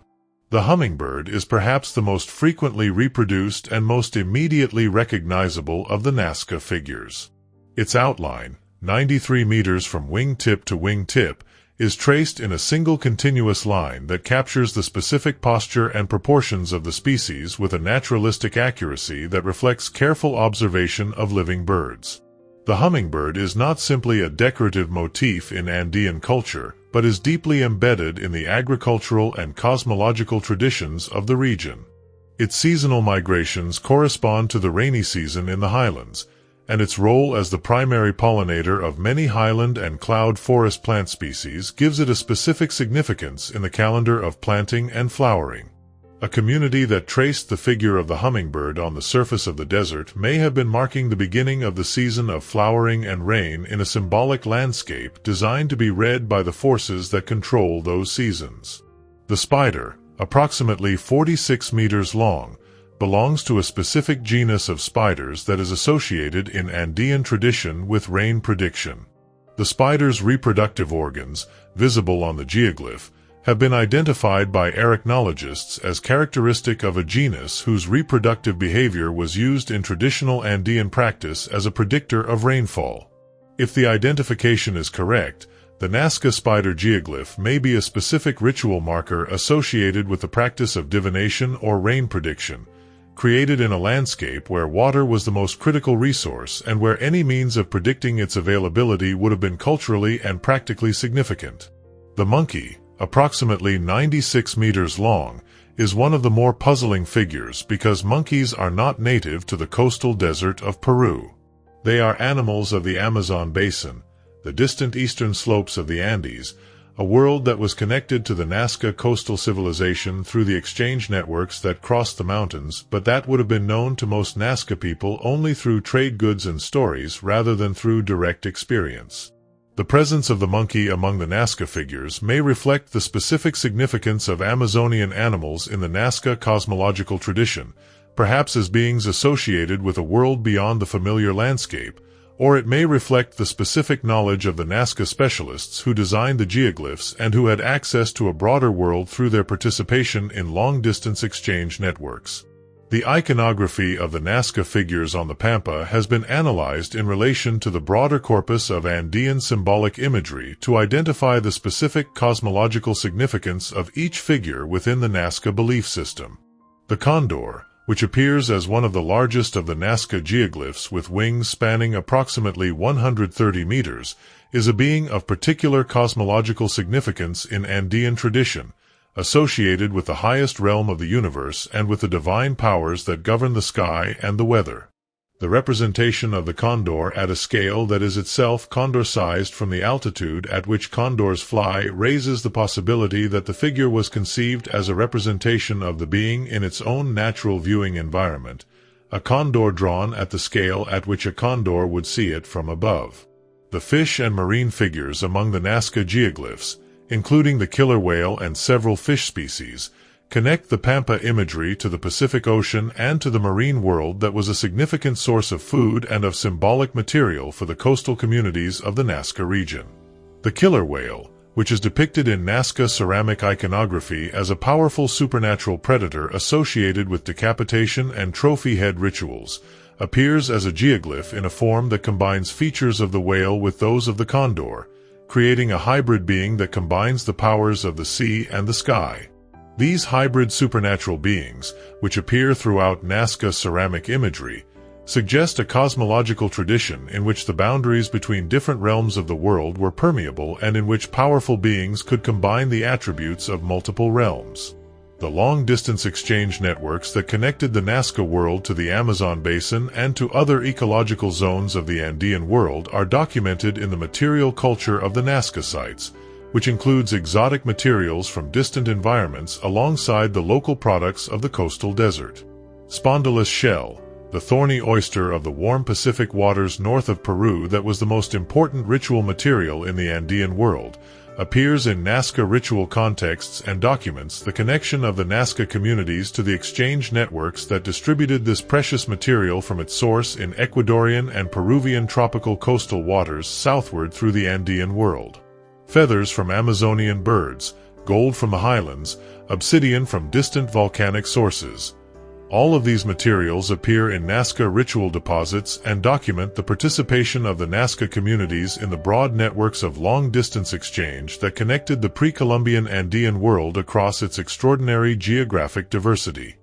The hummingbird is perhaps the most frequently reproduced and most immediately recognizable of the Nazca figures. Its outline, 93 meters from wingtip to wingtip, is traced in a single continuous line that captures the specific posture and proportions of the species with a naturalistic accuracy that reflects careful observation of living birds. The hummingbird is not simply a decorative motif in Andean culture, but is deeply embedded in the agricultural and cosmological traditions of the region. Its seasonal migrations correspond to the rainy season in the highlands, and its role as the primary pollinator of many highland and cloud forest plant species gives it a specific significance in the calendar of planting and flowering. A community that traced the figure of the hummingbird on the surface of the desert may have been marking the beginning of the season of flowering and rain in a symbolic landscape designed to be read by the forces that control those seasons. The spider, approximately 46 meters long, belongs to a specific genus of spiders that is associated in Andean tradition with rain prediction. The spider's reproductive organs, visible on the geoglyph, have been identified by arachnologists as characteristic of a genus whose reproductive behavior was used in traditional Andean practice as a predictor of rainfall. If the identification is correct, the Nazca spider geoglyph may be a specific ritual marker associated with the practice of divination or rain prediction, created in a landscape where water was the most critical resource and where any means of predicting its availability would have been culturally and practically significant. The monkey, approximately 96 meters long, is one of the more puzzling figures because monkeys are not native to the coastal desert of Peru. They are animals of the Amazon basin, the distant eastern slopes of the Andes, a world that was connected to the Nazca coastal civilization through the exchange networks that crossed the mountains, but that would have been known to most Nazca people only through trade goods and stories rather than through direct experience. The presence of the monkey among the Nazca figures may reflect the specific significance of Amazonian animals in the Nazca cosmological tradition, perhaps as beings associated with a world beyond the familiar landscape, or it may reflect the specific knowledge of the Nazca specialists who designed the geoglyphs and who had access to a broader world through their participation in long-distance exchange networks. The iconography of the Nazca figures on the Pampa has been analyzed in relation to the broader corpus of Andean symbolic imagery to identify the specific cosmological significance of each figure within the Nazca belief system. The condor, which appears as one of the largest of the Nazca geoglyphs with wings spanning approximately 130 meters, is a being of particular cosmological significance in Andean tradition, associated with the highest realm of the universe and with the divine powers that govern the sky and the weather. The representation of the condor at a scale that is itself condor-sized from the altitude at which condors fly raises the possibility that the figure was conceived as a representation of the being in its own natural viewing environment, a condor drawn at the scale at which a condor would see it from above. The fish and marine figures among the Nazca geoglyphs, including the killer whale and several fish species, connect the Pampa imagery to the Pacific Ocean and to the marine world that was a significant source of food and of symbolic material for the coastal communities of the Nazca region. The killer whale, which is depicted in Nazca ceramic iconography as a powerful supernatural predator associated with decapitation and trophy head rituals, appears as a geoglyph in a form that combines features of the whale with those of the condor, creating a hybrid being that combines the powers of the sea and the sky. These hybrid supernatural beings, which appear throughout Nazca ceramic imagery, suggest a cosmological tradition in which the boundaries between different realms of the world were permeable and in which powerful beings could combine the attributes of multiple realms. The long-distance exchange networks that connected the Nazca world to the Amazon basin and to other ecological zones of the Andean world are documented in the material culture of the Nazca sites, which includes exotic materials from distant environments alongside the local products of the coastal desert. Spondylus shell, the thorny oyster of the warm Pacific waters north of Peru that was the most important ritual material in the Andean world, appears in Nazca ritual contexts and documents the connection of the Nazca communities to the exchange networks that distributed this precious material from its source in Ecuadorian and Peruvian tropical coastal waters southward through the Andean world. Feathers from Amazonian birds, gold from the highlands, obsidian from distant volcanic sources. All of these materials appear in Nazca ritual deposits and document the participation of the Nazca communities in the broad networks of long-distance exchange that connected the pre-Columbian Andean world across its extraordinary geographic diversity.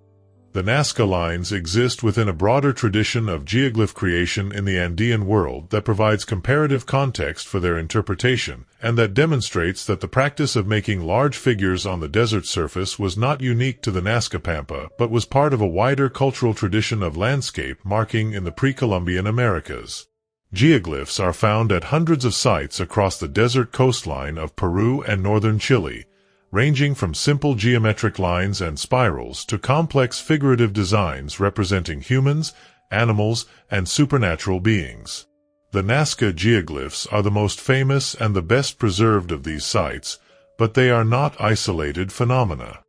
The Nazca lines exist within a broader tradition of geoglyph creation in the Andean world that provides comparative context for their interpretation, and that demonstrates that the practice of making large figures on the desert surface was not unique to the Nazca Pampa, but was part of a wider cultural tradition of landscape marking in the pre-Columbian Americas. Geoglyphs are found at hundreds of sites across the desert coastline of Peru and northern Chile, ranging from simple geometric lines and spirals to complex figurative designs representing humans, animals, and supernatural beings. The Nazca geoglyphs are the most famous and the best preserved of these sites, but they are not isolated phenomena.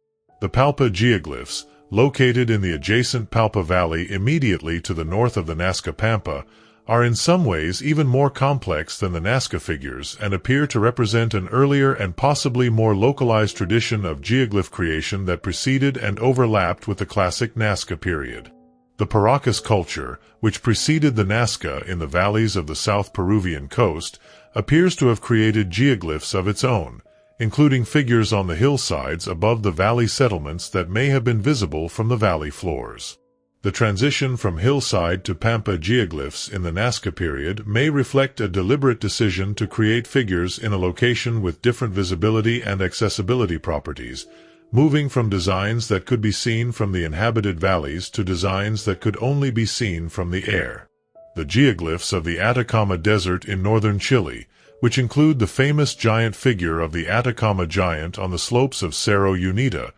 The Palpa geoglyphs, located in the adjacent Palpa Valley immediately to the north of the Nazca Pampa, are in some ways even more complex than the Nazca figures and appear to represent an earlier and possibly more localized tradition of geoglyph creation that preceded and overlapped with the classic Nazca period. The Paracas culture, which preceded the Nazca in the valleys of the South Peruvian coast, appears to have created geoglyphs of its own, including figures on the hillsides above the valley settlements that may have been visible from the valley floors. The transition from hillside to pampa geoglyphs in the Nazca period may reflect a deliberate decision to create figures in a location with different visibility and accessibility properties, moving from designs that could be seen from the inhabited valleys to designs that could only be seen from the air. The geoglyphs of the Atacama Desert in northern Chile, which include the famous giant figure of the Atacama giant on the slopes of Cerro Unida,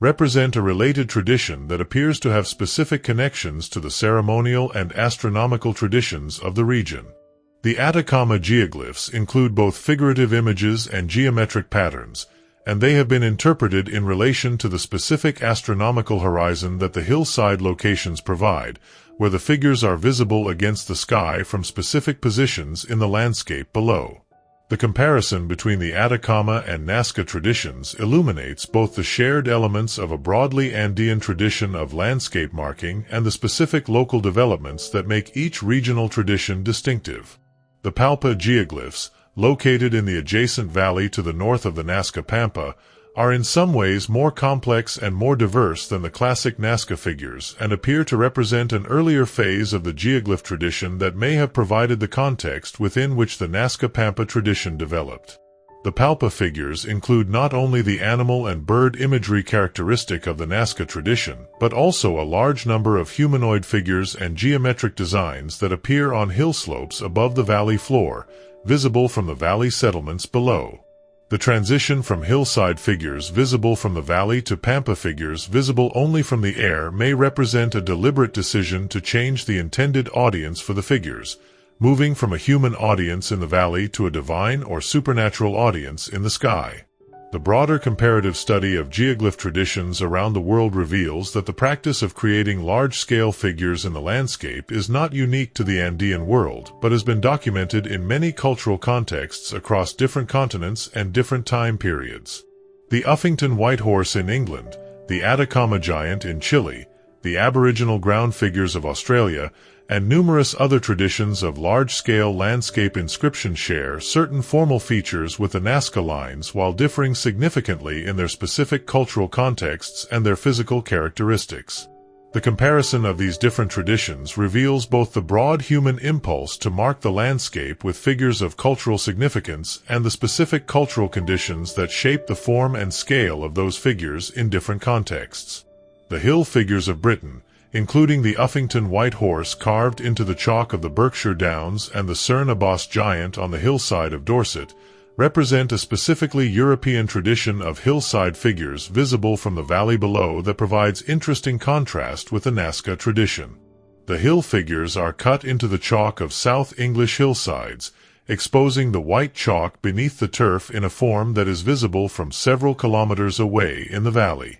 represent a related tradition that appears to have specific connections to the ceremonial and astronomical traditions of the region. The Atacama geoglyphs include both figurative images and geometric patterns, and they have been interpreted in relation to the specific astronomical horizon that the hillside locations provide, where the figures are visible against the sky from specific positions in the landscape below. The comparison between the Atacama and Nazca traditions illuminates both the shared elements of a broadly Andean tradition of landscape marking and the specific local developments that make each regional tradition distinctive. The Palpa geoglyphs, located in the adjacent valley to the north of the Nazca Pampa, are in some ways more complex and more diverse than the classic Nazca figures and appear to represent an earlier phase of the geoglyph tradition that may have provided the context within which the Nazca Pampa tradition developed. The Palpa figures include not only the animal and bird imagery characteristic of the Nazca tradition, but also a large number of humanoid figures and geometric designs that appear on hill slopes above the valley floor, visible from the valley settlements below. The transition from hillside figures visible from the valley to pampa figures visible only from the air may represent a deliberate decision to change the intended audience for the figures, moving from a human audience in the valley to a divine or supernatural audience in the sky. The broader comparative study of geoglyph traditions around the world reveals that the practice of creating large-scale figures in the landscape is not unique to the Andean world, but has been documented in many cultural contexts across different continents and different time periods. The Uffington white horse in England, the Atacama giant in Chile, the Aboriginal ground figures of Australia, and numerous other traditions of large-scale landscape inscription share certain formal features with the Nazca lines while differing significantly in their specific cultural contexts and their physical characteristics. The comparison of these different traditions reveals both the broad human impulse to mark the landscape with figures of cultural significance and the specific cultural conditions that shape the form and scale of those figures in different contexts. The hill figures of Britain, including the Uffington white horse carved into the chalk of the Berkshire Downs and the Cernabos giant on the hillside of Dorset, represent a specifically European tradition of hillside figures visible from the valley below that provides interesting contrast with the Nazca tradition. The hill figures are cut into the chalk of South English hillsides, exposing the white chalk beneath the turf in a form that is visible from several kilometers away in the valley.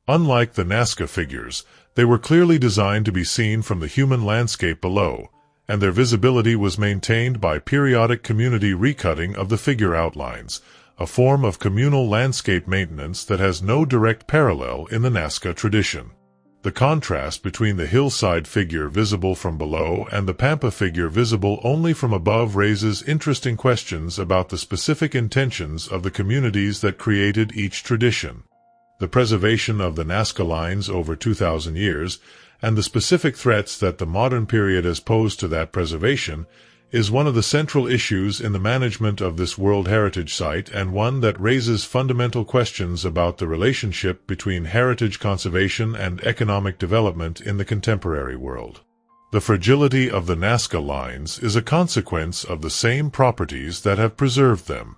Unlike the Nazca figures, they were clearly designed to be seen from the human landscape below, and their visibility was maintained by periodic community recutting of the figure outlines, a form of communal landscape maintenance that has no direct parallel in the Nazca tradition. The contrast between the hillside figure visible from below and the pampa figure visible only from above raises interesting questions about the specific intentions of the communities that created each tradition. The preservation of the Nazca lines over 2,000 years, and the specific threats that the modern period has posed to that preservation, is one of the central issues in the management of this World Heritage Site, and one that raises fundamental questions about the relationship between heritage conservation and economic development in the contemporary world. The fragility of the Nazca lines is a consequence of the same properties that have preserved them.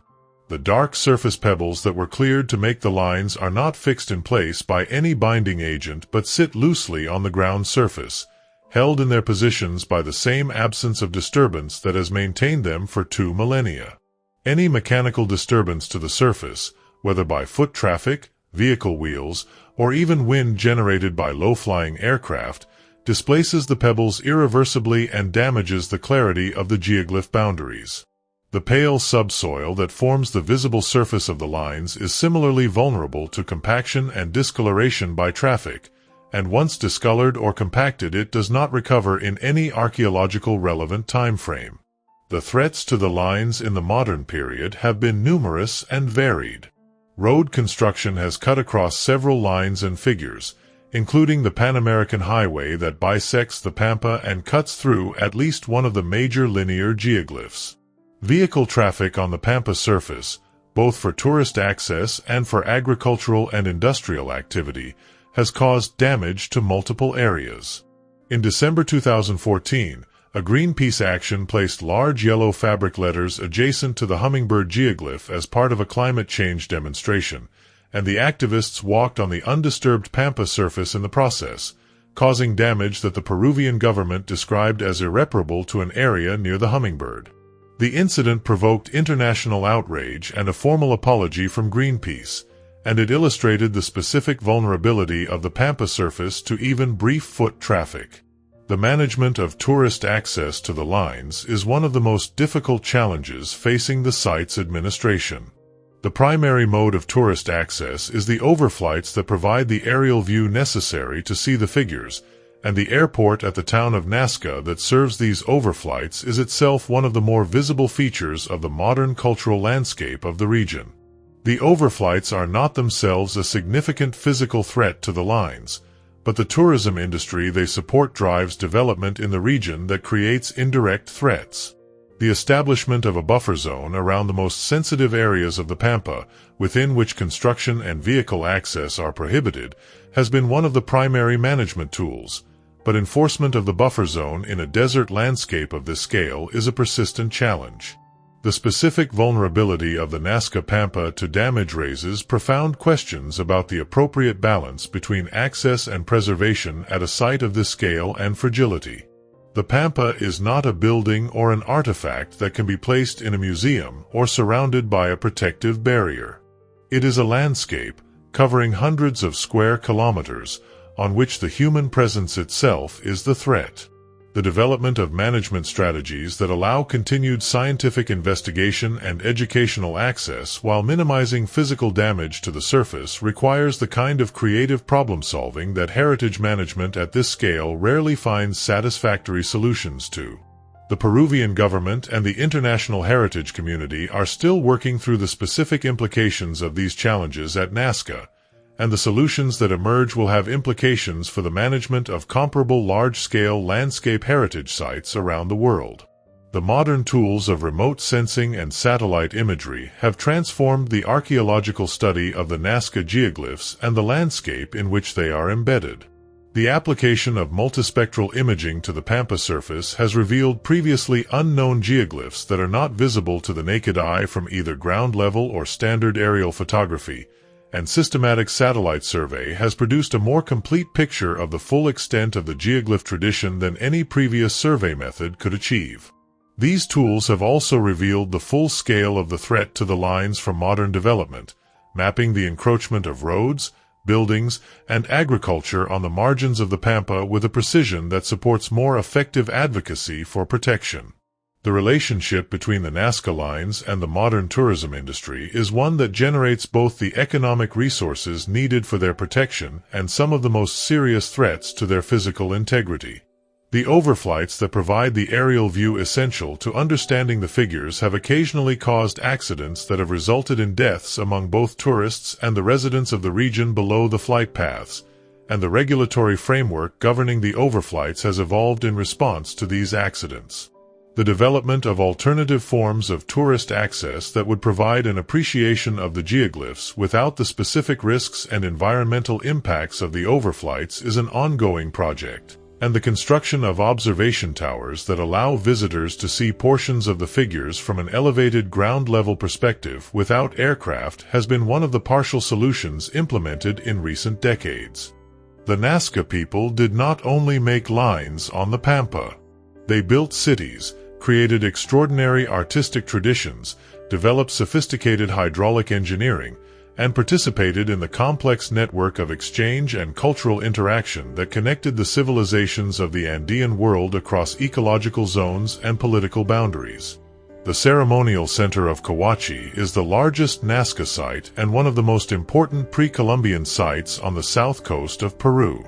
The dark surface pebbles that were cleared to make the lines are not fixed in place by any binding agent but sit loosely on the ground surface, held in their positions by the same absence of disturbance that has maintained them for 2 millennia. Any mechanical disturbance to the surface, whether by foot traffic, vehicle wheels, or even wind generated by low-flying aircraft, displaces the pebbles irreversibly and damages the clarity of the geoglyph boundaries. The pale subsoil that forms the visible surface of the lines is similarly vulnerable to compaction and discoloration by traffic, and once discolored or compacted it does not recover in any archaeological relevant time frame. The threats to the lines in the modern period have been numerous and varied. Road construction has cut across several lines and figures, including the Pan American Highway that bisects the Pampa and cuts through at least one of the major linear geoglyphs. Vehicle traffic on the Pampa surface, both for tourist access and for agricultural and industrial activity, has caused damage to multiple areas. In December 2014, a Greenpeace action placed large yellow fabric letters adjacent to the hummingbird geoglyph as part of a climate change demonstration, and the activists walked on the undisturbed Pampa surface in the process, causing damage that the Peruvian government described as irreparable to an area near the hummingbird. The incident provoked international outrage and a formal apology from Greenpeace, and it illustrated the specific vulnerability of the Pampa surface to even brief foot traffic. The management of tourist access to the lines is one of the most difficult challenges facing the site's administration. The primary mode of tourist access is the overflights that provide the aerial view necessary to see the figures, and the airport at the town of Nazca that serves these overflights is itself one of the more visible features of the modern cultural landscape of the region. The overflights are not themselves a significant physical threat to the lines, but the tourism industry they support drives development in the region that creates indirect threats. The establishment of a buffer zone around the most sensitive areas of the Pampa, within which construction and vehicle access are prohibited, has been one of the primary management tools, but enforcement of the buffer zone in a desert landscape of this scale is a persistent challenge. The specific vulnerability of the Nazca Pampa to damage raises profound questions about the appropriate balance between access and preservation at a site of this scale and fragility. The Pampa is not a building or an artifact that can be placed in a museum or surrounded by a protective barrier. It is a landscape, covering hundreds of square kilometers, on which the human presence itself is the threat. The development of management strategies that allow continued scientific investigation and educational access while minimizing physical damage to the surface requires the kind of creative problem-solving that heritage management at this scale rarely finds satisfactory solutions to. The Peruvian government and the international heritage community are still working through the specific implications of these challenges at Nazca, and the solutions that emerge will have implications for the management of comparable large-scale landscape heritage sites around the world. The modern tools of remote sensing and satellite imagery have transformed the archaeological study of the Nazca geoglyphs and the landscape in which they are embedded. The application of multispectral imaging to the Pampa surface has revealed previously unknown geoglyphs that are not visible to the naked eye from either ground level or standard aerial photography, and systematic satellite survey has produced a more complete picture of the full extent of the geoglyph tradition than any previous survey method could achieve. These tools have also revealed the full scale of the threat to the lines from modern development, mapping the encroachment of roads, buildings, and agriculture on the margins of the Pampa with a precision that supports more effective advocacy for protection. The relationship between the Nazca lines and the modern tourism industry is one that generates both the economic resources needed for their protection and some of the most serious threats to their physical integrity. The overflights that provide the aerial view essential to understanding the figures have occasionally caused accidents that have resulted in deaths among both tourists and the residents of the region below the flight paths, and the regulatory framework governing the overflights has evolved in response to these accidents. The development of alternative forms of tourist access that would provide an appreciation of the geoglyphs without the specific risks and environmental impacts of the overflights is an ongoing project, and the construction of observation towers that allow visitors to see portions of the figures from an elevated ground-level perspective without aircraft has been one of the partial solutions implemented in recent decades. The Nazca people did not only make lines on the Pampa. They built cities, created extraordinary artistic traditions, developed sophisticated hydraulic engineering, and participated in the complex network of exchange and cultural interaction that connected the civilizations of the Andean world across ecological zones and political boundaries. The ceremonial center of Cahuachi is the largest Nazca site and one of the most important pre-Columbian sites on the south coast of Peru.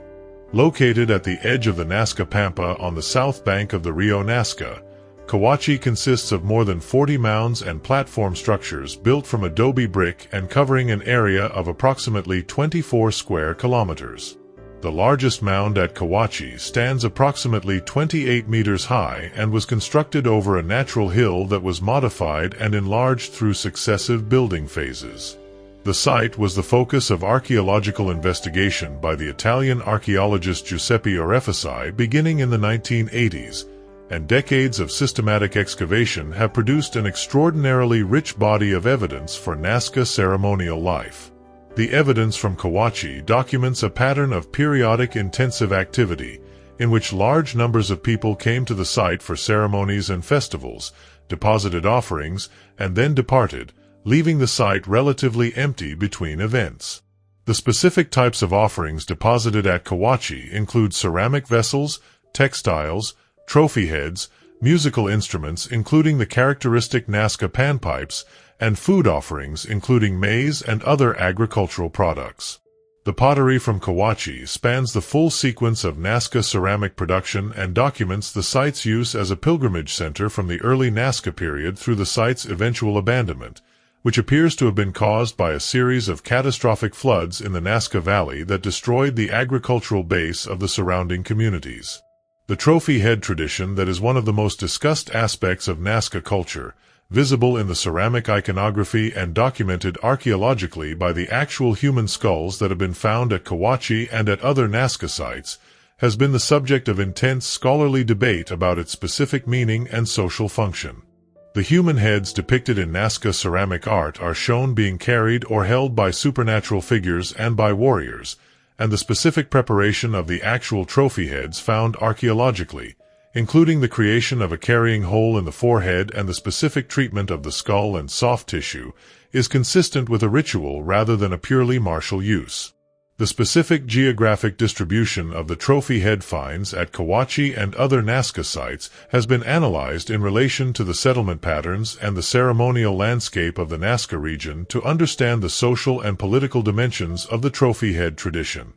Located at the edge of the Nazca Pampa on the south bank of the Rio Nazca, Cahuachi consists of more than 40 mounds and platform structures built from adobe brick and covering an area of approximately 24 square kilometers. The largest mound at Cahuachi stands approximately 28 meters high and was constructed over a natural hill that was modified and enlarged through successive building phases. The site was the focus of archaeological investigation by the Italian archaeologist Giuseppe Orefici beginning in the 1980s, and decades of systematic excavation have produced an extraordinarily rich body of evidence for Nazca ceremonial life. The evidence from Cahuachi documents a pattern of periodic intensive activity, in which large numbers of people came to the site for ceremonies and festivals, deposited offerings, and then departed, leaving the site relatively empty between events. The specific types of offerings deposited at Cahuachi include ceramic vessels, textiles, trophy heads, musical instruments including the characteristic Nazca panpipes, and food offerings including maize and other agricultural products. The pottery from Cahuachi spans the full sequence of Nazca ceramic production and documents the site's use as a pilgrimage center from the early Nazca period through the site's eventual abandonment, which appears to have been caused by a series of catastrophic floods in the Nazca Valley that destroyed the agricultural base of the surrounding communities. The trophy head tradition that is one of the most discussed aspects of Nazca culture, visible in the ceramic iconography and documented archaeologically by the actual human skulls that have been found at Cahuachi and at other Nazca sites, has been the subject of intense scholarly debate about its specific meaning and social function. The human heads depicted in Nazca ceramic art are shown being carried or held by supernatural figures and by warriors, and the specific preparation of the actual trophy heads found archaeologically, including the creation of a carrying hole in the forehead and the specific treatment of the skull and soft tissue, is consistent with a ritual rather than a purely martial use. The specific geographic distribution of the trophy head finds at Cahuachi and other Nazca sites has been analyzed in relation to the settlement patterns and the ceremonial landscape of the Nazca region to understand the social and political dimensions of the trophy head tradition.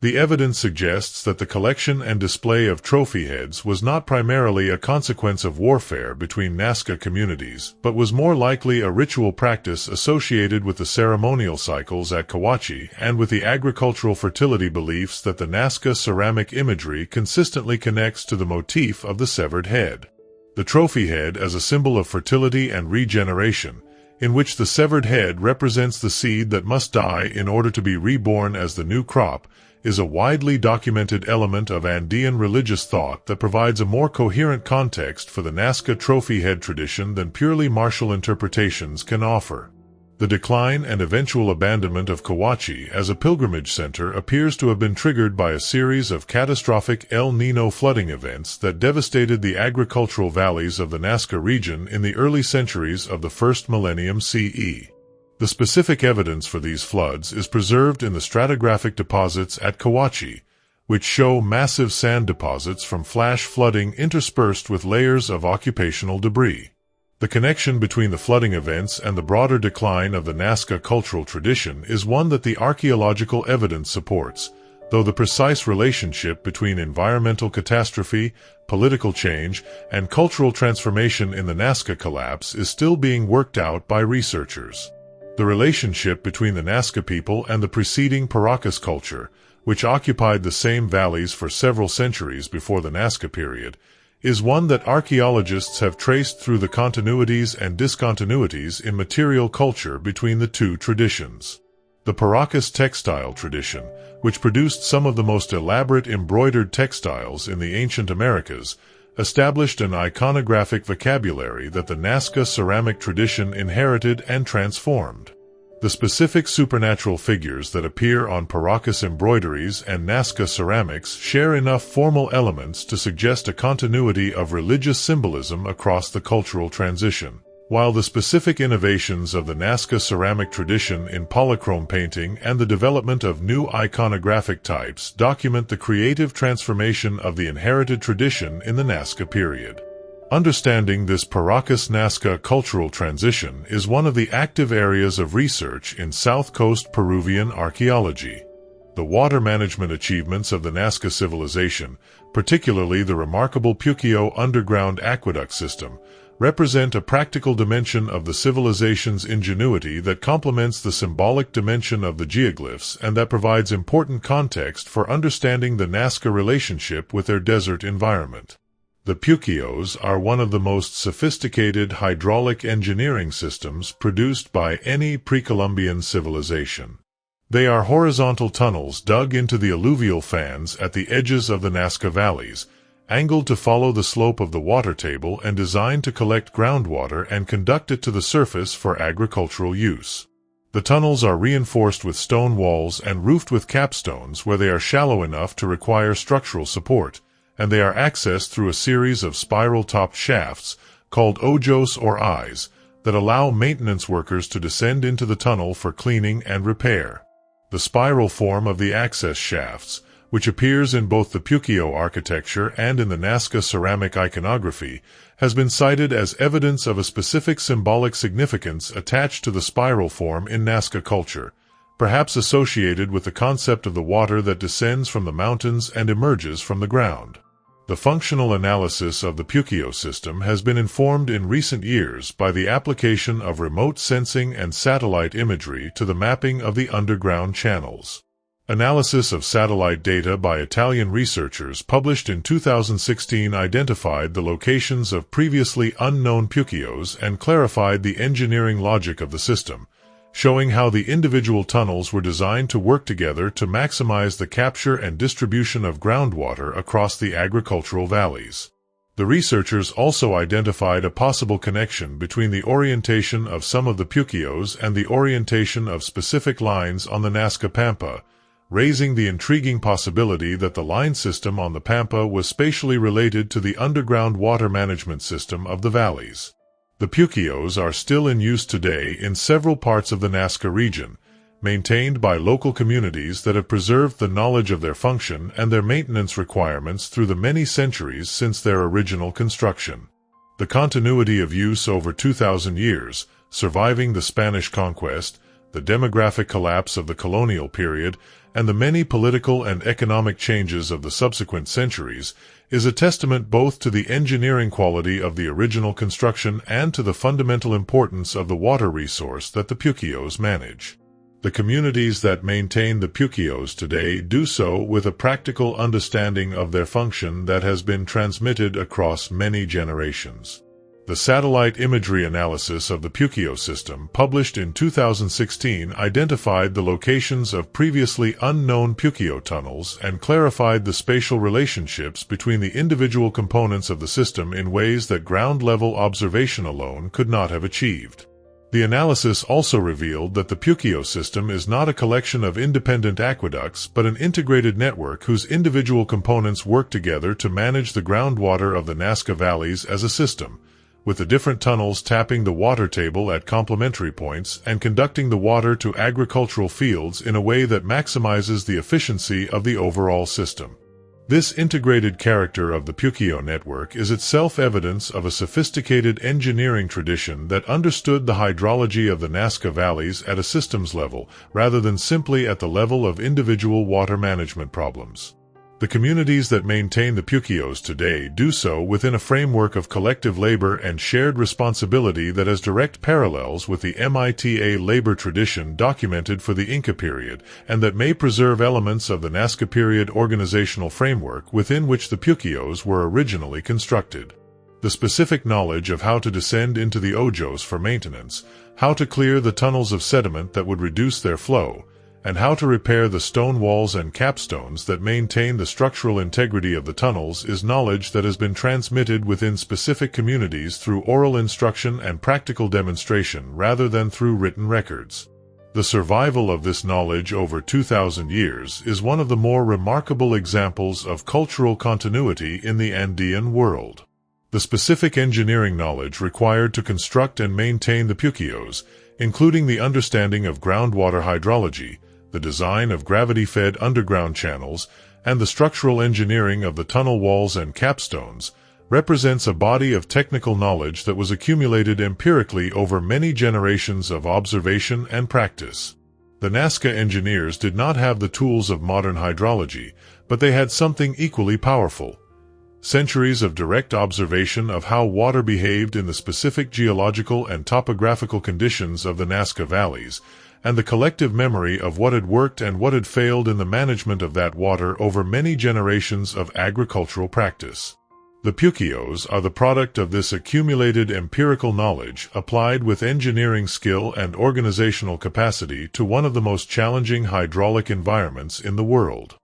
The evidence suggests that the collection and display of trophy heads was not primarily a consequence of warfare between Nazca communities, but was more likely a ritual practice associated with the ceremonial cycles at Cahuachi and with the agricultural fertility beliefs that the Nazca ceramic imagery consistently connects to the motif of the severed head. The trophy head as a symbol of fertility and regeneration, in which the severed head represents the seed that must die in order to be reborn as the new crop, is a widely documented element of Andean religious thought that provides a more coherent context for the Nazca trophy head tradition than purely martial interpretations can offer. The decline and eventual abandonment of Cahuachi as a pilgrimage center appears to have been triggered by a series of catastrophic El Niño flooding events that devastated the agricultural valleys of the Nazca region in the early centuries of the first millennium CE. The specific evidence for these floods is preserved in the stratigraphic deposits at Cahuachi, which show massive sand deposits from flash flooding interspersed with layers of occupational debris. The connection between the flooding events and the broader decline of the Nazca cultural tradition is one that the archaeological evidence supports, though the precise relationship between environmental catastrophe, political change, and cultural transformation in the Nazca collapse is still being worked out by researchers. The relationship between the Nazca people and the preceding Paracas culture, which occupied the same valleys for several centuries before the Nazca period, is one that archaeologists have traced through the continuities and discontinuities in material culture between the two traditions. The Paracas textile tradition, which produced some of the most elaborate embroidered textiles in the ancient Americas, established an iconographic vocabulary that the Nazca ceramic tradition inherited and transformed. The specific supernatural figures that appear on Paracas embroideries and Nazca ceramics share enough formal elements to suggest a continuity of religious symbolism across the cultural transition, while the specific innovations of the Nazca ceramic tradition in polychrome painting and the development of new iconographic types document the creative transformation of the inherited tradition in the Nazca period. Understanding this Paracas-Nazca cultural transition is one of the active areas of research in South Coast Peruvian archaeology. The water management achievements of the Nazca civilization, particularly the remarkable Puquio underground aqueduct system, represent a practical dimension of the civilization's ingenuity that complements the symbolic dimension of the geoglyphs and that provides important context for understanding the Nazca relationship with their desert environment. The Puquios are one of the most sophisticated hydraulic engineering systems produced by any pre-Columbian civilization. They are horizontal tunnels dug into the alluvial fans at the edges of the Nazca valleys, angled to follow the slope of the water table and designed to collect groundwater and conduct it to the surface for agricultural use. The tunnels are reinforced with stone walls and roofed with capstones where they are shallow enough to require structural support, and they are accessed through a series of spiral-topped shafts, called ojos or eyes, that allow maintenance workers to descend into the tunnel for cleaning and repair. The spiral form of the access shafts, which appears in both the Puquio architecture and in the Nazca ceramic iconography, has been cited as evidence of a specific symbolic significance attached to the spiral form in Nazca culture, perhaps associated with the concept of the water that descends from the mountains and emerges from the ground. The functional analysis of the Puquio system has been informed in recent years by the application of remote sensing and satellite imagery to the mapping of the underground channels. Analysis of satellite data by Italian researchers published in 2016 identified the locations of previously unknown Puquios and clarified the engineering logic of the system, showing how the individual tunnels were designed to work together to maximize the capture and distribution of groundwater across the agricultural valleys. The researchers also identified a possible connection between the orientation of some of the Puquios and the orientation of specific lines on the Nazca Pampa, raising the intriguing possibility that the line system on the Pampa was spatially related to the underground water management system of the valleys. The Puquios are still in use today in several parts of the Nazca region, maintained by local communities that have preserved the knowledge of their function and their maintenance requirements through the many centuries since their original construction. The continuity of use over 2,000 years, surviving the Spanish conquest, the demographic collapse of the colonial period, and the many political and economic changes of the subsequent centuries, is a testament both to the engineering quality of the original construction and to the fundamental importance of the water resource that the Puquios manage. The communities that maintain the Puquios today do so with a practical understanding of their function that has been transmitted across many generations. The satellite imagery analysis of the Puquio system, published in 2016, identified the locations of previously unknown Puquio tunnels and clarified the spatial relationships between the individual components of the system in ways that ground-level observation alone could not have achieved. The analysis also revealed that the Puquio system is not a collection of independent aqueducts but an integrated network whose individual components work together to manage the groundwater of the Nazca valleys as a system, with the different tunnels tapping the water table at complementary points and conducting the water to agricultural fields in a way that maximizes the efficiency of the overall system. This integrated character of the Pukiyo network is itself evidence of a sophisticated engineering tradition that understood the hydrology of the Nazca valleys at a systems level, rather than simply at the level of individual water management problems. The communities that maintain the Pukiyos today do so within a framework of collective labor and shared responsibility that has direct parallels with the MITA labor tradition documented for the Inca period, and that may preserve elements of the Nazca period organizational framework within which the Pukiyos were originally constructed. The specific knowledge of how to descend into the ojos for maintenance, how to clear the tunnels of sediment that would reduce their flow, and how to repair the stone walls and capstones that maintain the structural integrity of the tunnels is knowledge that has been transmitted within specific communities through oral instruction and practical demonstration rather than through written records. The survival of this knowledge over 2,000 years is one of the more remarkable examples of cultural continuity in the Andean world. The specific engineering knowledge required to construct and maintain the Pukiyos, including the understanding of groundwater hydrology, the design of gravity-fed underground channels, and the structural engineering of the tunnel walls and capstones, represents a body of technical knowledge that was accumulated empirically over many generations of observation and practice. The Nazca engineers did not have the tools of modern hydrology, but they had something equally powerful: centuries of direct observation of how water behaved in the specific geological and topographical conditions of the Nazca valleys, and the collective memory of what had worked and what had failed in the management of that water over many generations of agricultural practice. The Pukiyos are the product of this accumulated empirical knowledge applied with engineering skill and organizational capacity to one of the most challenging hydraulic environments in the world.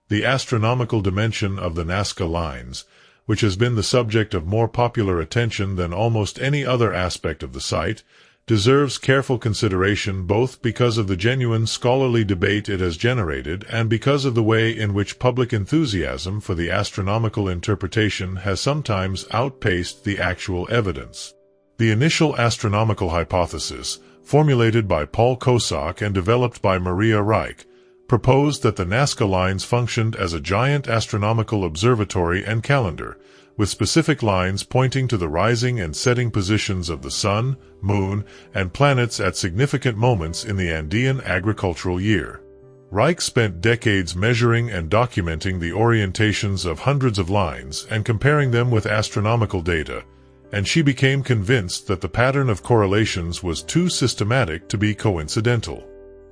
The astronomical dimension of the Nazca lines, which has been the subject of more popular attention than almost any other aspect of the site, deserves careful consideration both because of the genuine scholarly debate it has generated and because of the way in which public enthusiasm for the astronomical interpretation has sometimes outpaced the actual evidence. The initial astronomical hypothesis, formulated by Paul Kosak and developed by Maria Reich, proposed that the Nazca lines functioned as a giant astronomical observatory and calendar, with specific lines pointing to the rising and setting positions of the sun, moon, and planets at significant moments in the Andean agricultural year. Reich spent decades measuring and documenting the orientations of hundreds of lines and comparing them with astronomical data, and she became convinced that the pattern of correlations was too systematic to be coincidental.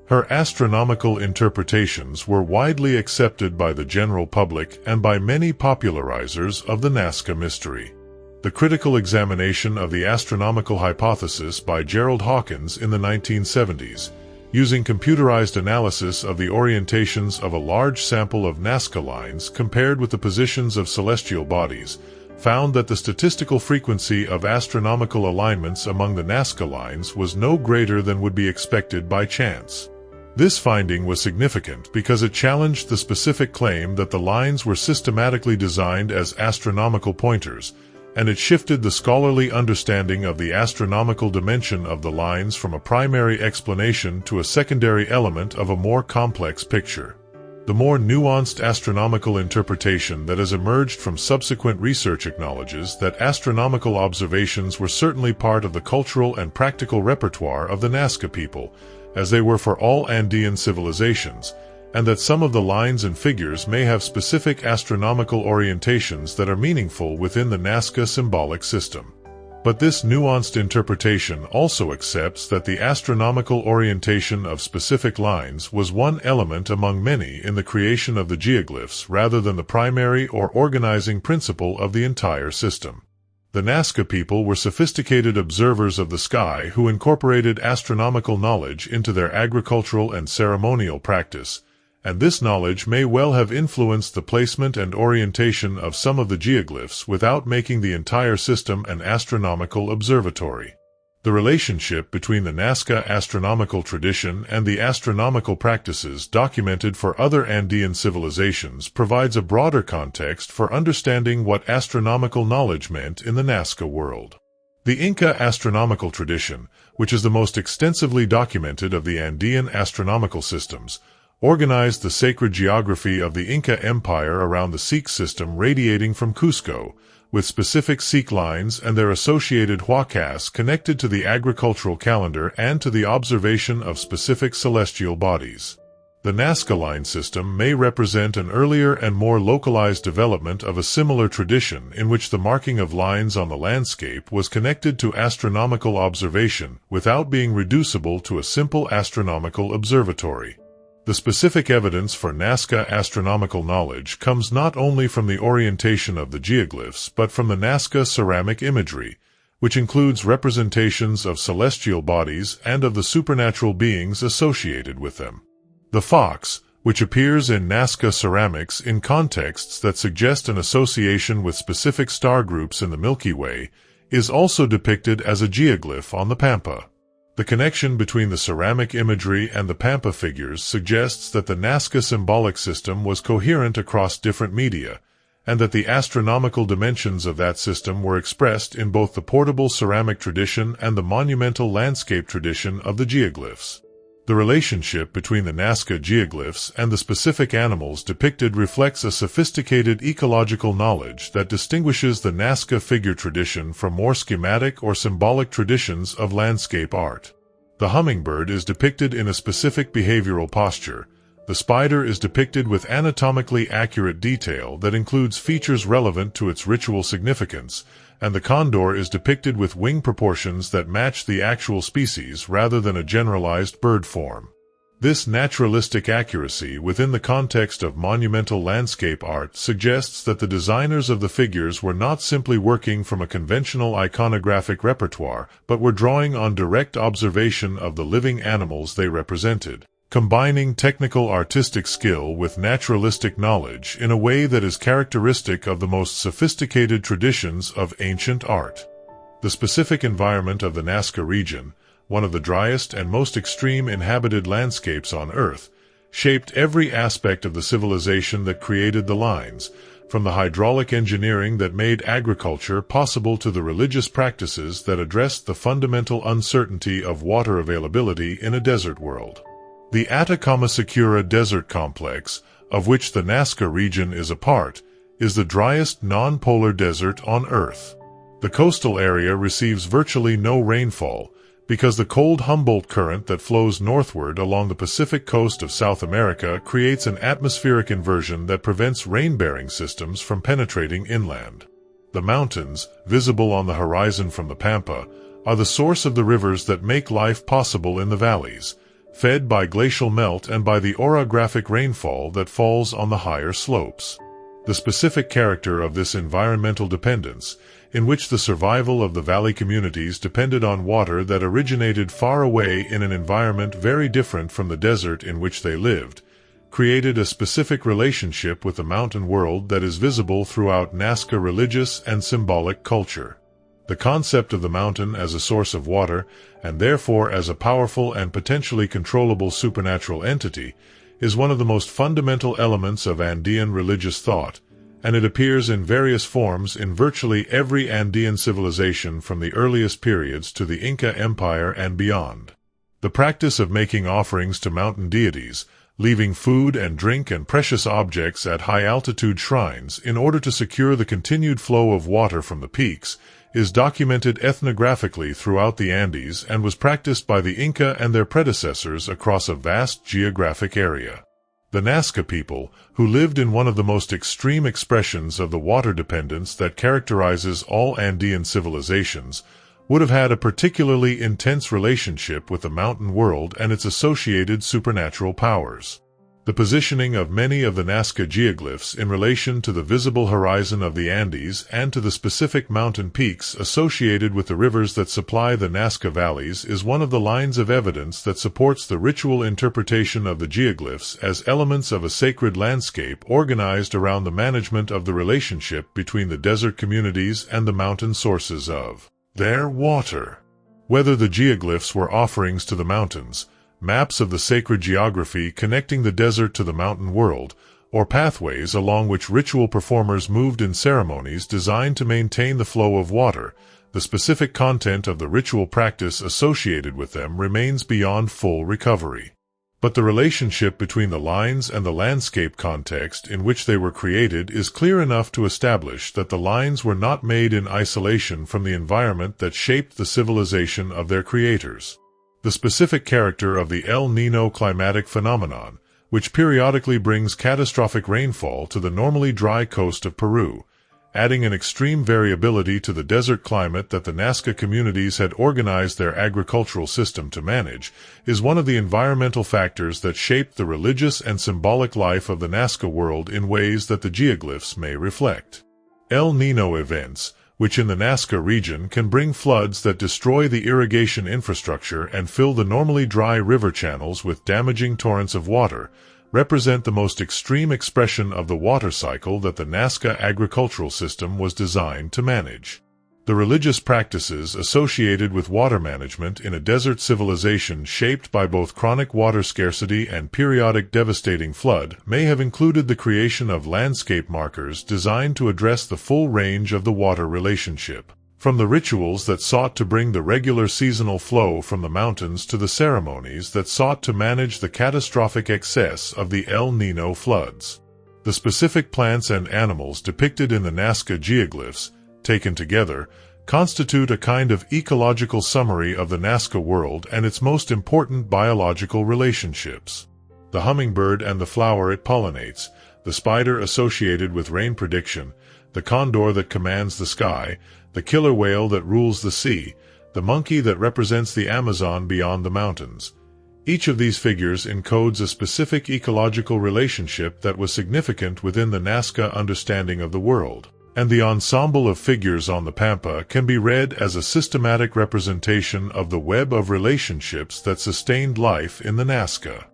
Her astronomical interpretations were widely accepted by the general public and by many popularizers of the Nazca mystery. The critical examination of the astronomical hypothesis by Gerald Hawkins in the 1970s, using computerized analysis of the orientations of a large sample of Nazca lines compared with the positions of celestial bodies, found that the statistical frequency of astronomical alignments among the Nazca lines was no greater than would be expected by chance. This finding was significant because it challenged the specific claim that the lines were systematically designed as astronomical pointers, and it shifted the scholarly understanding of the astronomical dimension of the lines from a primary explanation to a secondary element of a more complex picture. The more nuanced astronomical interpretation that has emerged from subsequent research acknowledges that astronomical observations were certainly part of the cultural and practical repertoire of the Nazca people, as they were for all Andean civilizations, and that some of the lines and figures may have specific astronomical orientations that are meaningful within the Nazca symbolic system. But this nuanced interpretation also accepts that the astronomical orientation of specific lines was one element among many in the creation of the geoglyphs rather than the primary or organizing principle of the entire system. The Nazca people were sophisticated observers of the sky who incorporated astronomical knowledge into their agricultural and ceremonial practice, and this knowledge may well have influenced the placement and orientation of some of the geoglyphs without making the entire system an astronomical observatory. The relationship between the Nazca astronomical tradition and the astronomical practices documented for other Andean civilizations provides a broader context for understanding what astronomical knowledge meant in the Nazca world. The Inca astronomical tradition, which is the most extensively documented of the Andean astronomical systems, organized the sacred geography of the Inca Empire around the Sikh system radiating from Cusco, with specific Sikh lines and their associated huacas connected to the agricultural calendar and to the observation of specific celestial bodies. The Nazca line system may represent an earlier and more localized development of a similar tradition in which the marking of lines on the landscape was connected to astronomical observation without being reducible to a simple astronomical observatory. The specific evidence for Nazca astronomical knowledge comes not only from the orientation of the geoglyphs but from the Nazca ceramic imagery, which includes representations of celestial bodies and of the supernatural beings associated with them. The fox, which appears in Nazca ceramics in contexts that suggest an association with specific star groups in the Milky Way, is also depicted as a geoglyph on the Pampa. The connection between the ceramic imagery and the Pampa figures suggests that the Nazca symbolic system was coherent across different media, and that the astronomical dimensions of that system were expressed in both the portable ceramic tradition and the monumental landscape tradition of the geoglyphs. The relationship between the Nazca geoglyphs and the specific animals depicted reflects a sophisticated ecological knowledge that distinguishes the Nazca figure tradition from more schematic or symbolic traditions of landscape art. The hummingbird is depicted in a specific behavioral posture. The spider is depicted with anatomically accurate detail that includes features relevant to its ritual significance, and the condor is depicted with wing proportions that match the actual species rather than a generalized bird form. This naturalistic accuracy within the context of monumental landscape art suggests that the designers of the figures were not simply working from a conventional iconographic repertoire, but were drawing on direct observation of the living animals they represented, combining technical artistic skill with naturalistic knowledge in a way that is characteristic of the most sophisticated traditions of ancient art. The specific environment of the Nazca region, one of the driest and most extreme inhabited landscapes on Earth, shaped every aspect of the civilization that created the lines, from the hydraulic engineering that made agriculture possible to the religious practices that addressed the fundamental uncertainty of water availability in a desert world. The Atacama Secura Desert Complex, of which the Nazca region is a part, is the driest non-polar desert on Earth. The coastal area receives virtually no rainfall, because the cold Humboldt Current that flows northward along the Pacific coast of South America creates an atmospheric inversion that prevents rain-bearing systems from penetrating inland. The mountains, visible on the horizon from the Pampa, are the source of the rivers that make life possible in the valleys, fed by glacial melt and by the orographic rainfall that falls on the higher slopes. The specific character of this environmental dependence, in which the survival of the valley communities depended on water that originated far away in an environment very different from the desert in which they lived, created a specific relationship with the mountain world that is visible throughout Nazca religious and symbolic culture. The concept of the mountain as a source of water, and therefore as a powerful and potentially controllable supernatural entity, is one of the most fundamental elements of Andean religious thought, and it appears in various forms in virtually every Andean civilization from the earliest periods to the Inca Empire and beyond. The practice of making offerings to mountain deities, leaving food and drink and precious objects at high-altitude shrines in order to secure the continued flow of water from the peaks, is documented ethnographically throughout the Andes and was practiced by the Inca and their predecessors across a vast geographic area. The Nazca people, who lived in one of the most extreme expressions of the water dependence that characterizes all Andean civilizations, would have had a particularly intense relationship with the mountain world and its associated supernatural powers. The positioning of many of the Nazca geoglyphs in relation to the visible horizon of the Andes and to the specific mountain peaks associated with the rivers that supply the Nazca valleys is one of the lines of evidence that supports the ritual interpretation of the geoglyphs as elements of a sacred landscape organized around the management of the relationship between the desert communities and the mountain sources of their water. Whether the geoglyphs were offerings to the mountains, maps of the sacred geography connecting the desert to the mountain world, or pathways along which ritual performers moved in ceremonies designed to maintain the flow of water, The specific content of the ritual practice associated with them remains beyond full recovery. But the relationship between the lines and the landscape context in which they were created is clear enough to establish that the lines were not made in isolation from the environment that shaped the civilization of their creators. The specific character of the El Niño climatic phenomenon, which periodically brings catastrophic rainfall to the normally dry coast of Peru, adding an extreme variability to the desert climate that the Nazca communities had organized their agricultural system to manage, is one of the environmental factors that shaped the religious and symbolic life of the Nazca world in ways that the geoglyphs may reflect. El Niño events, which in the Nazca region can bring floods that destroy the irrigation infrastructure and fill the normally dry river channels with damaging torrents of water, represent the most extreme expression of the water cycle that the Nazca agricultural system was designed to manage. The religious practices associated with water management in a desert civilization shaped by both chronic water scarcity and periodic devastating flood may have included the creation of landscape markers designed to address the full range of the water relationship, from the rituals that sought to bring the regular seasonal flow from the mountains to the ceremonies that sought to manage the catastrophic excess of the El Niño floods. The specific plants and animals depicted in the Nazca geoglyphs, taken together, constitute a kind of ecological summary of the Nazca world and its most important biological relationships. The hummingbird and the flower it pollinates, the spider associated with rain prediction, the condor that commands the sky, the killer whale that rules the sea, the monkey that represents the Amazon beyond the mountains. Each of these figures encodes a specific ecological relationship that was significant within the Nazca understanding of the world, and the ensemble of figures on the pampa can be read as a systematic representation of the web of relationships that sustained life in the Nazca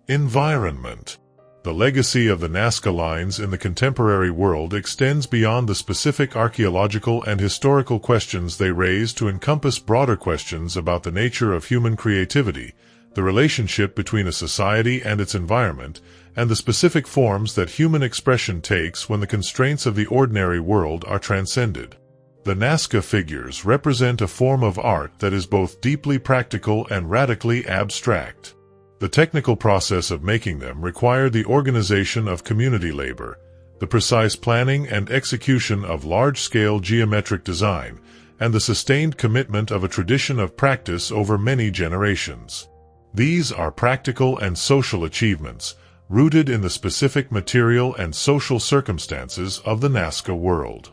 environment. The legacy of the Nazca lines in the contemporary world extends beyond the specific archaeological and historical questions they raise to encompass broader questions about the nature of human creativity, the relationship between a society and its environment, and the specific forms that human expression takes when the constraints of the ordinary world are transcended. The Nazca figures represent a form of art that is both deeply practical and radically abstract. The technical process of making them required the organization of community labor, the precise planning and execution of large-scale geometric design, and the sustained commitment of a tradition of practice over many generations. These are practical and social achievements, rooted in the specific material and social circumstances of the Nazca world.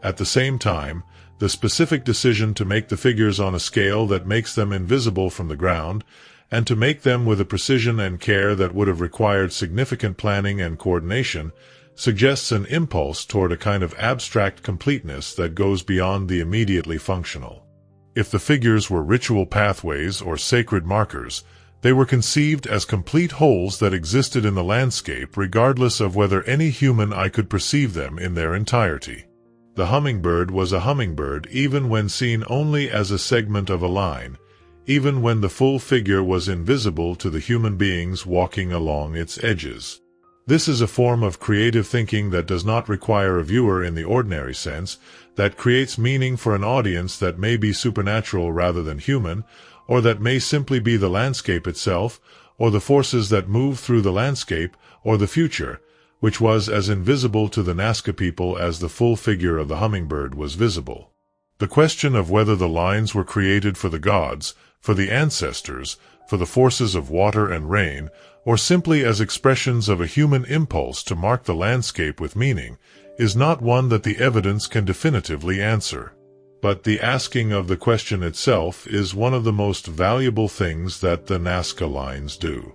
At the same time, the specific decision to make the figures on a scale that makes them invisible from the ground, and to make them with a precision and care that would have required significant planning and coordination, suggests an impulse toward a kind of abstract completeness that goes beyond the immediately functional. If the figures were ritual pathways or sacred markers, they were conceived as complete wholes that existed in the landscape regardless of whether any human eye could perceive them in their entirety. The hummingbird was a hummingbird even when seen only as a segment of a line, even when the full figure was invisible to the human beings walking along its edges. This is a form of creative thinking that does not require a viewer in the ordinary sense, that creates meaning for an audience that may be supernatural rather than human, or that may simply be the landscape itself, or the forces that move through the landscape, or the future, which was as invisible to the Nazca people as the full figure of the hummingbird was visible. The question of whether the lines were created for the gods, for the ancestors, for the forces of water and rain, or simply as expressions of a human impulse to mark the landscape with meaning, is not one that the evidence can definitively answer. But the asking of the question itself is one of the most valuable things that the Nazca lines do.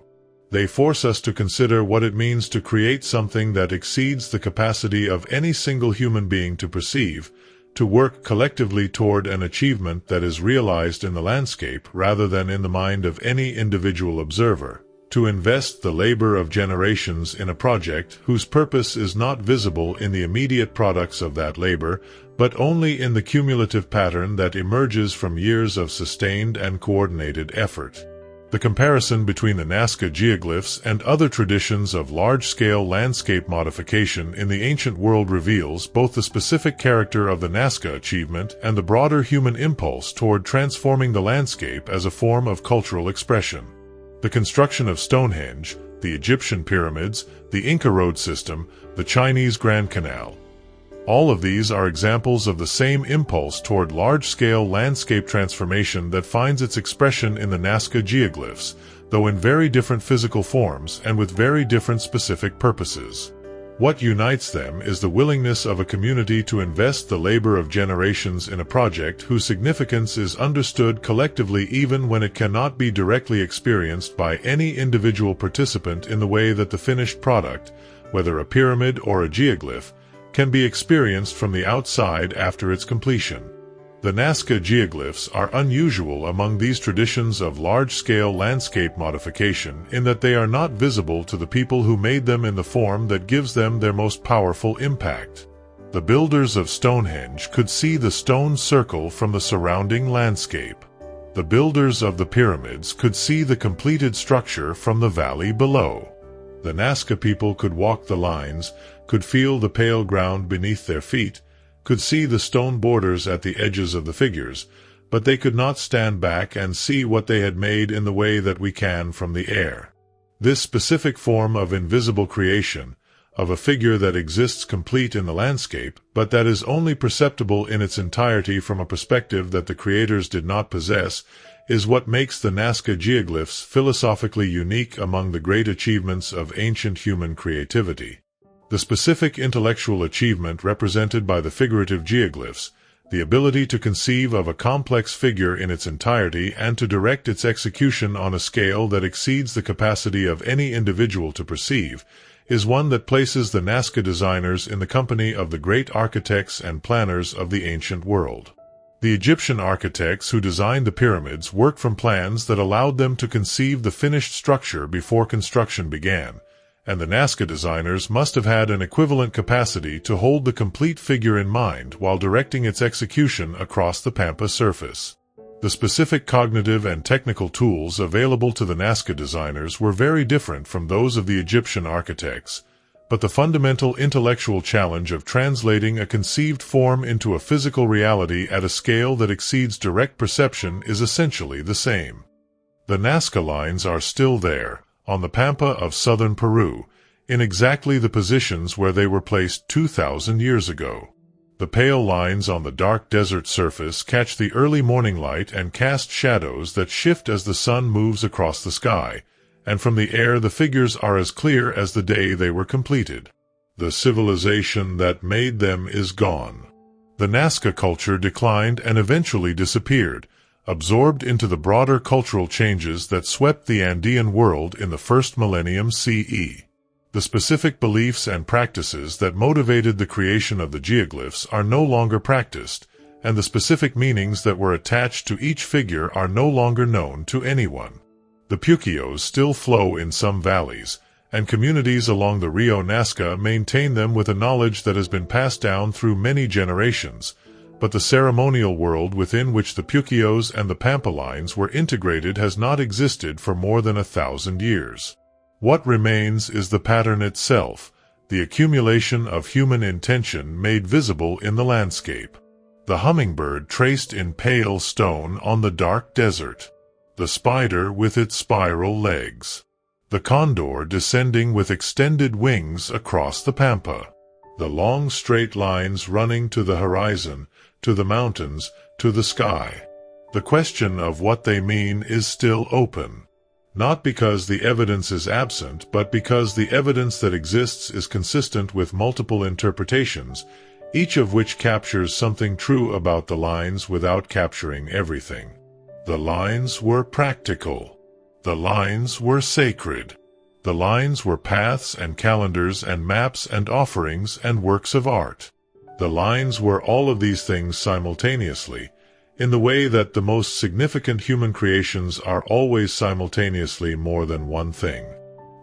They force us to consider what it means to create something that exceeds the capacity of any single human being to perceive, to work collectively toward an achievement that is realized in the landscape rather than in the mind of any individual observer, to invest the labor of generations in a project whose purpose is not visible in the immediate products of that labor, but only in the cumulative pattern that emerges from years of sustained and coordinated effort. The comparison between the Nazca geoglyphs and other traditions of large-scale landscape modification in the ancient world reveals both the specific character of the Nazca achievement and the broader human impulse toward transforming the landscape as a form of cultural expression. The construction of Stonehenge, the Egyptian pyramids, the Inca road system, the Chinese Grand Canal. All of these are examples of the same impulse toward large-scale landscape transformation that finds its expression in the Nazca geoglyphs, though in very different physical forms and with very different specific purposes. What unites them is the willingness of a community to invest the labor of generations in a project whose significance is understood collectively even when it cannot be directly experienced by any individual participant in the way that the finished product, whether a pyramid or a geoglyph, can be experienced from the outside after its completion. The Nazca geoglyphs are unusual among these traditions of large-scale landscape modification in that they are not visible to the people who made them in the form that gives them their most powerful impact. The builders of Stonehenge could see the stone circle from the surrounding landscape. The builders of the pyramids could see the completed structure from the valley below. The Nazca people could walk the lines, could feel the pale ground beneath their feet, could see the stone borders at the edges of the figures, but they could not stand back and see what they had made in the way that we can from the air. This specific form of invisible creation, of a figure that exists complete in the landscape, but that is only perceptible in its entirety from a perspective that the creators did not possess, is what makes the Nazca geoglyphs philosophically unique among the great achievements of ancient human creativity. The specific intellectual achievement represented by the figurative geoglyphs, the ability to conceive of a complex figure in its entirety and to direct its execution on a scale that exceeds the capacity of any individual to perceive, is one that places the Nazca designers in the company of the great architects and planners of the ancient world. The Egyptian architects who designed the pyramids worked from plans that allowed them to conceive the finished structure before construction began, and the Nazca designers must have had an equivalent capacity to hold the complete figure in mind while directing its execution across the Pampa surface. The specific cognitive and technical tools available to the Nazca designers were very different from those of the Egyptian architects, but the fundamental intellectual challenge of translating a conceived form into a physical reality at a scale that exceeds direct perception is essentially the same. The Nazca lines are still there, on the Pampa of southern Peru, in exactly the positions where they were placed 2,000 years ago. The pale lines on the dark desert surface catch the early morning light and cast shadows that shift as the sun moves across the sky, and from the air the figures are as clear as the day they were completed. The civilization that made them is gone. The Nazca culture declined and eventually disappeared, absorbed into the broader cultural changes that swept the Andean world in the first millennium CE. The specific beliefs and practices that motivated the creation of the geoglyphs are no longer practiced, and the specific meanings that were attached to each figure are no longer known to anyone. The Puquios still flow in some valleys, and communities along the Rio Nazca maintain them with a knowledge that has been passed down through many generations, but the ceremonial world within which the Puquios and the Pampa lines were integrated has not existed for more than 1,000 years. What remains is the pattern itself, the accumulation of human intention made visible in the landscape. The hummingbird traced in pale stone on the dark desert. The spider with its spiral legs. The condor descending with extended wings across the Pampa. The long straight lines running to the horizon, to the mountains, to the sky. The question of what they mean is still open. Not because the evidence is absent, but because the evidence that exists is consistent with multiple interpretations, each of which captures something true about the lines without capturing everything. The lines were practical. The lines were sacred. The lines were paths and calendars and maps and offerings and works of art. The lines were all of these things simultaneously, in the way that the most significant human creations are always simultaneously more than one thing.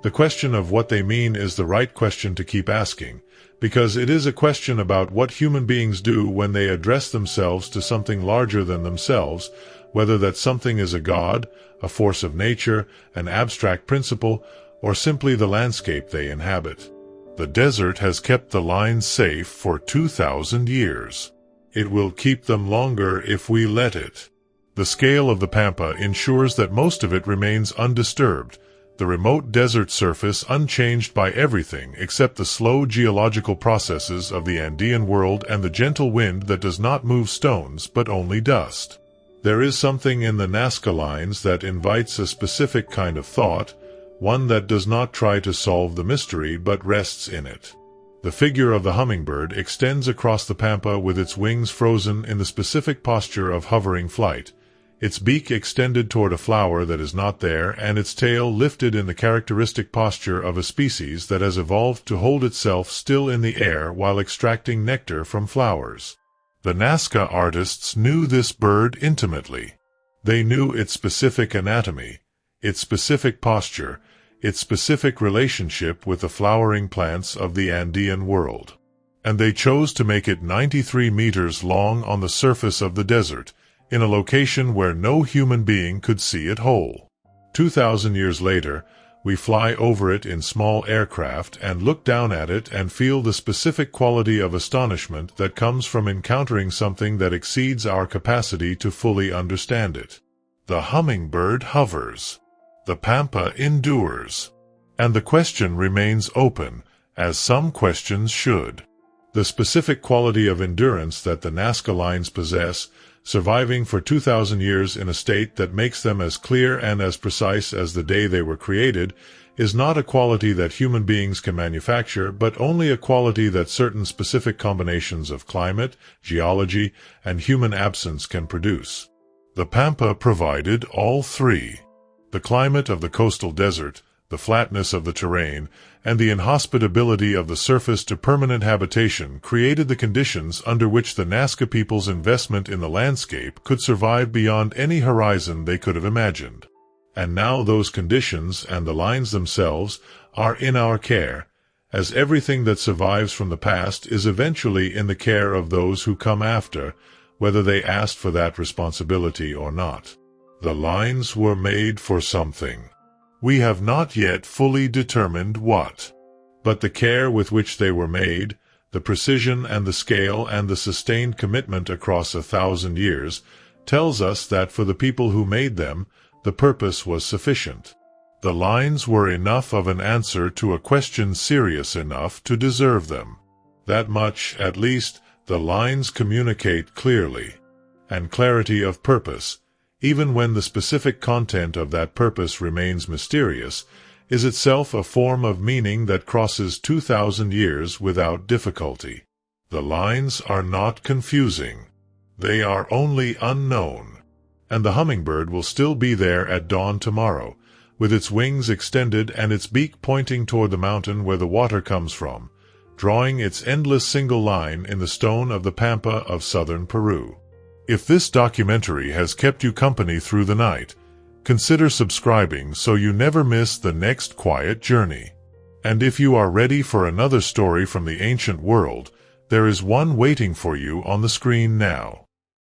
The question of what they mean is the right question to keep asking, because it is a question about what human beings do when they address themselves to something larger than themselves, whether that something is a god, a force of nature, an abstract principle, or simply the landscape they inhabit. The desert has kept the lines safe for 2,000 years. It will keep them longer if we let it. The scale of the Pampa ensures that most of it remains undisturbed, the remote desert surface unchanged by everything except the slow geological processes of the Andean world and the gentle wind that does not move stones but only dust. There is something in the Nazca lines that invites a specific kind of thought, one that does not try to solve the mystery but rests in it. The figure of the hummingbird extends across the Pampa with its wings frozen in the specific posture of hovering flight, its beak extended toward a flower that is not there, and its tail lifted in the characteristic posture of a species that has evolved to hold itself still in the air while extracting nectar from flowers. The Nazca artists knew this bird intimately. They knew its specific anatomy, its specific posture, its specific relationship with the flowering plants of the Andean world. And they chose to make it 93 meters long on the surface of the desert, in a location where no human being could see it whole. 2,000 years later, we fly over it in small aircraft and look down at it and feel the specific quality of astonishment that comes from encountering something that exceeds our capacity to fully understand it. The hummingbird hovers. The Pampa endures. And the question remains open, as some questions should. The specific quality of endurance that the Nazca lines possess, surviving for 2,000 years in a state that makes them as clear and as precise as the day they were created, is not a quality that human beings can manufacture, but only a quality that certain specific combinations of climate, geology, and human absence can produce. The Pampa provided all three. The climate of the coastal desert, the flatness of the terrain, and the inhospitability of the surface to permanent habitation created the conditions under which the Nazca people's investment in the landscape could survive beyond any horizon they could have imagined. And now those conditions and the lines themselves are in our care, as everything that survives from the past is eventually in the care of those who come after, whether they asked for that responsibility or not. The lines were made for something. We have not yet fully determined what. But the care with which they were made, the precision and the scale and the sustained commitment across 1,000 years, tells us that for the people who made them, the purpose was sufficient. The lines were enough of an answer to a question serious enough to deserve them. That much, at least, the lines communicate clearly. And clarity of purpose, even when the specific content of that purpose remains mysterious, is itself a form of meaning that crosses 2,000 years without difficulty. The lines are not confusing. They are only unknown. And the hummingbird will still be there at dawn tomorrow, with its wings extended and its beak pointing toward the mountain where the water comes from, drawing its endless single line in the stone of the Pampa of southern Peru. If this documentary has kept you company through the night, consider subscribing so you never miss the next quiet journey. And if you are ready for another story from the ancient world, there is one waiting for you on the screen now.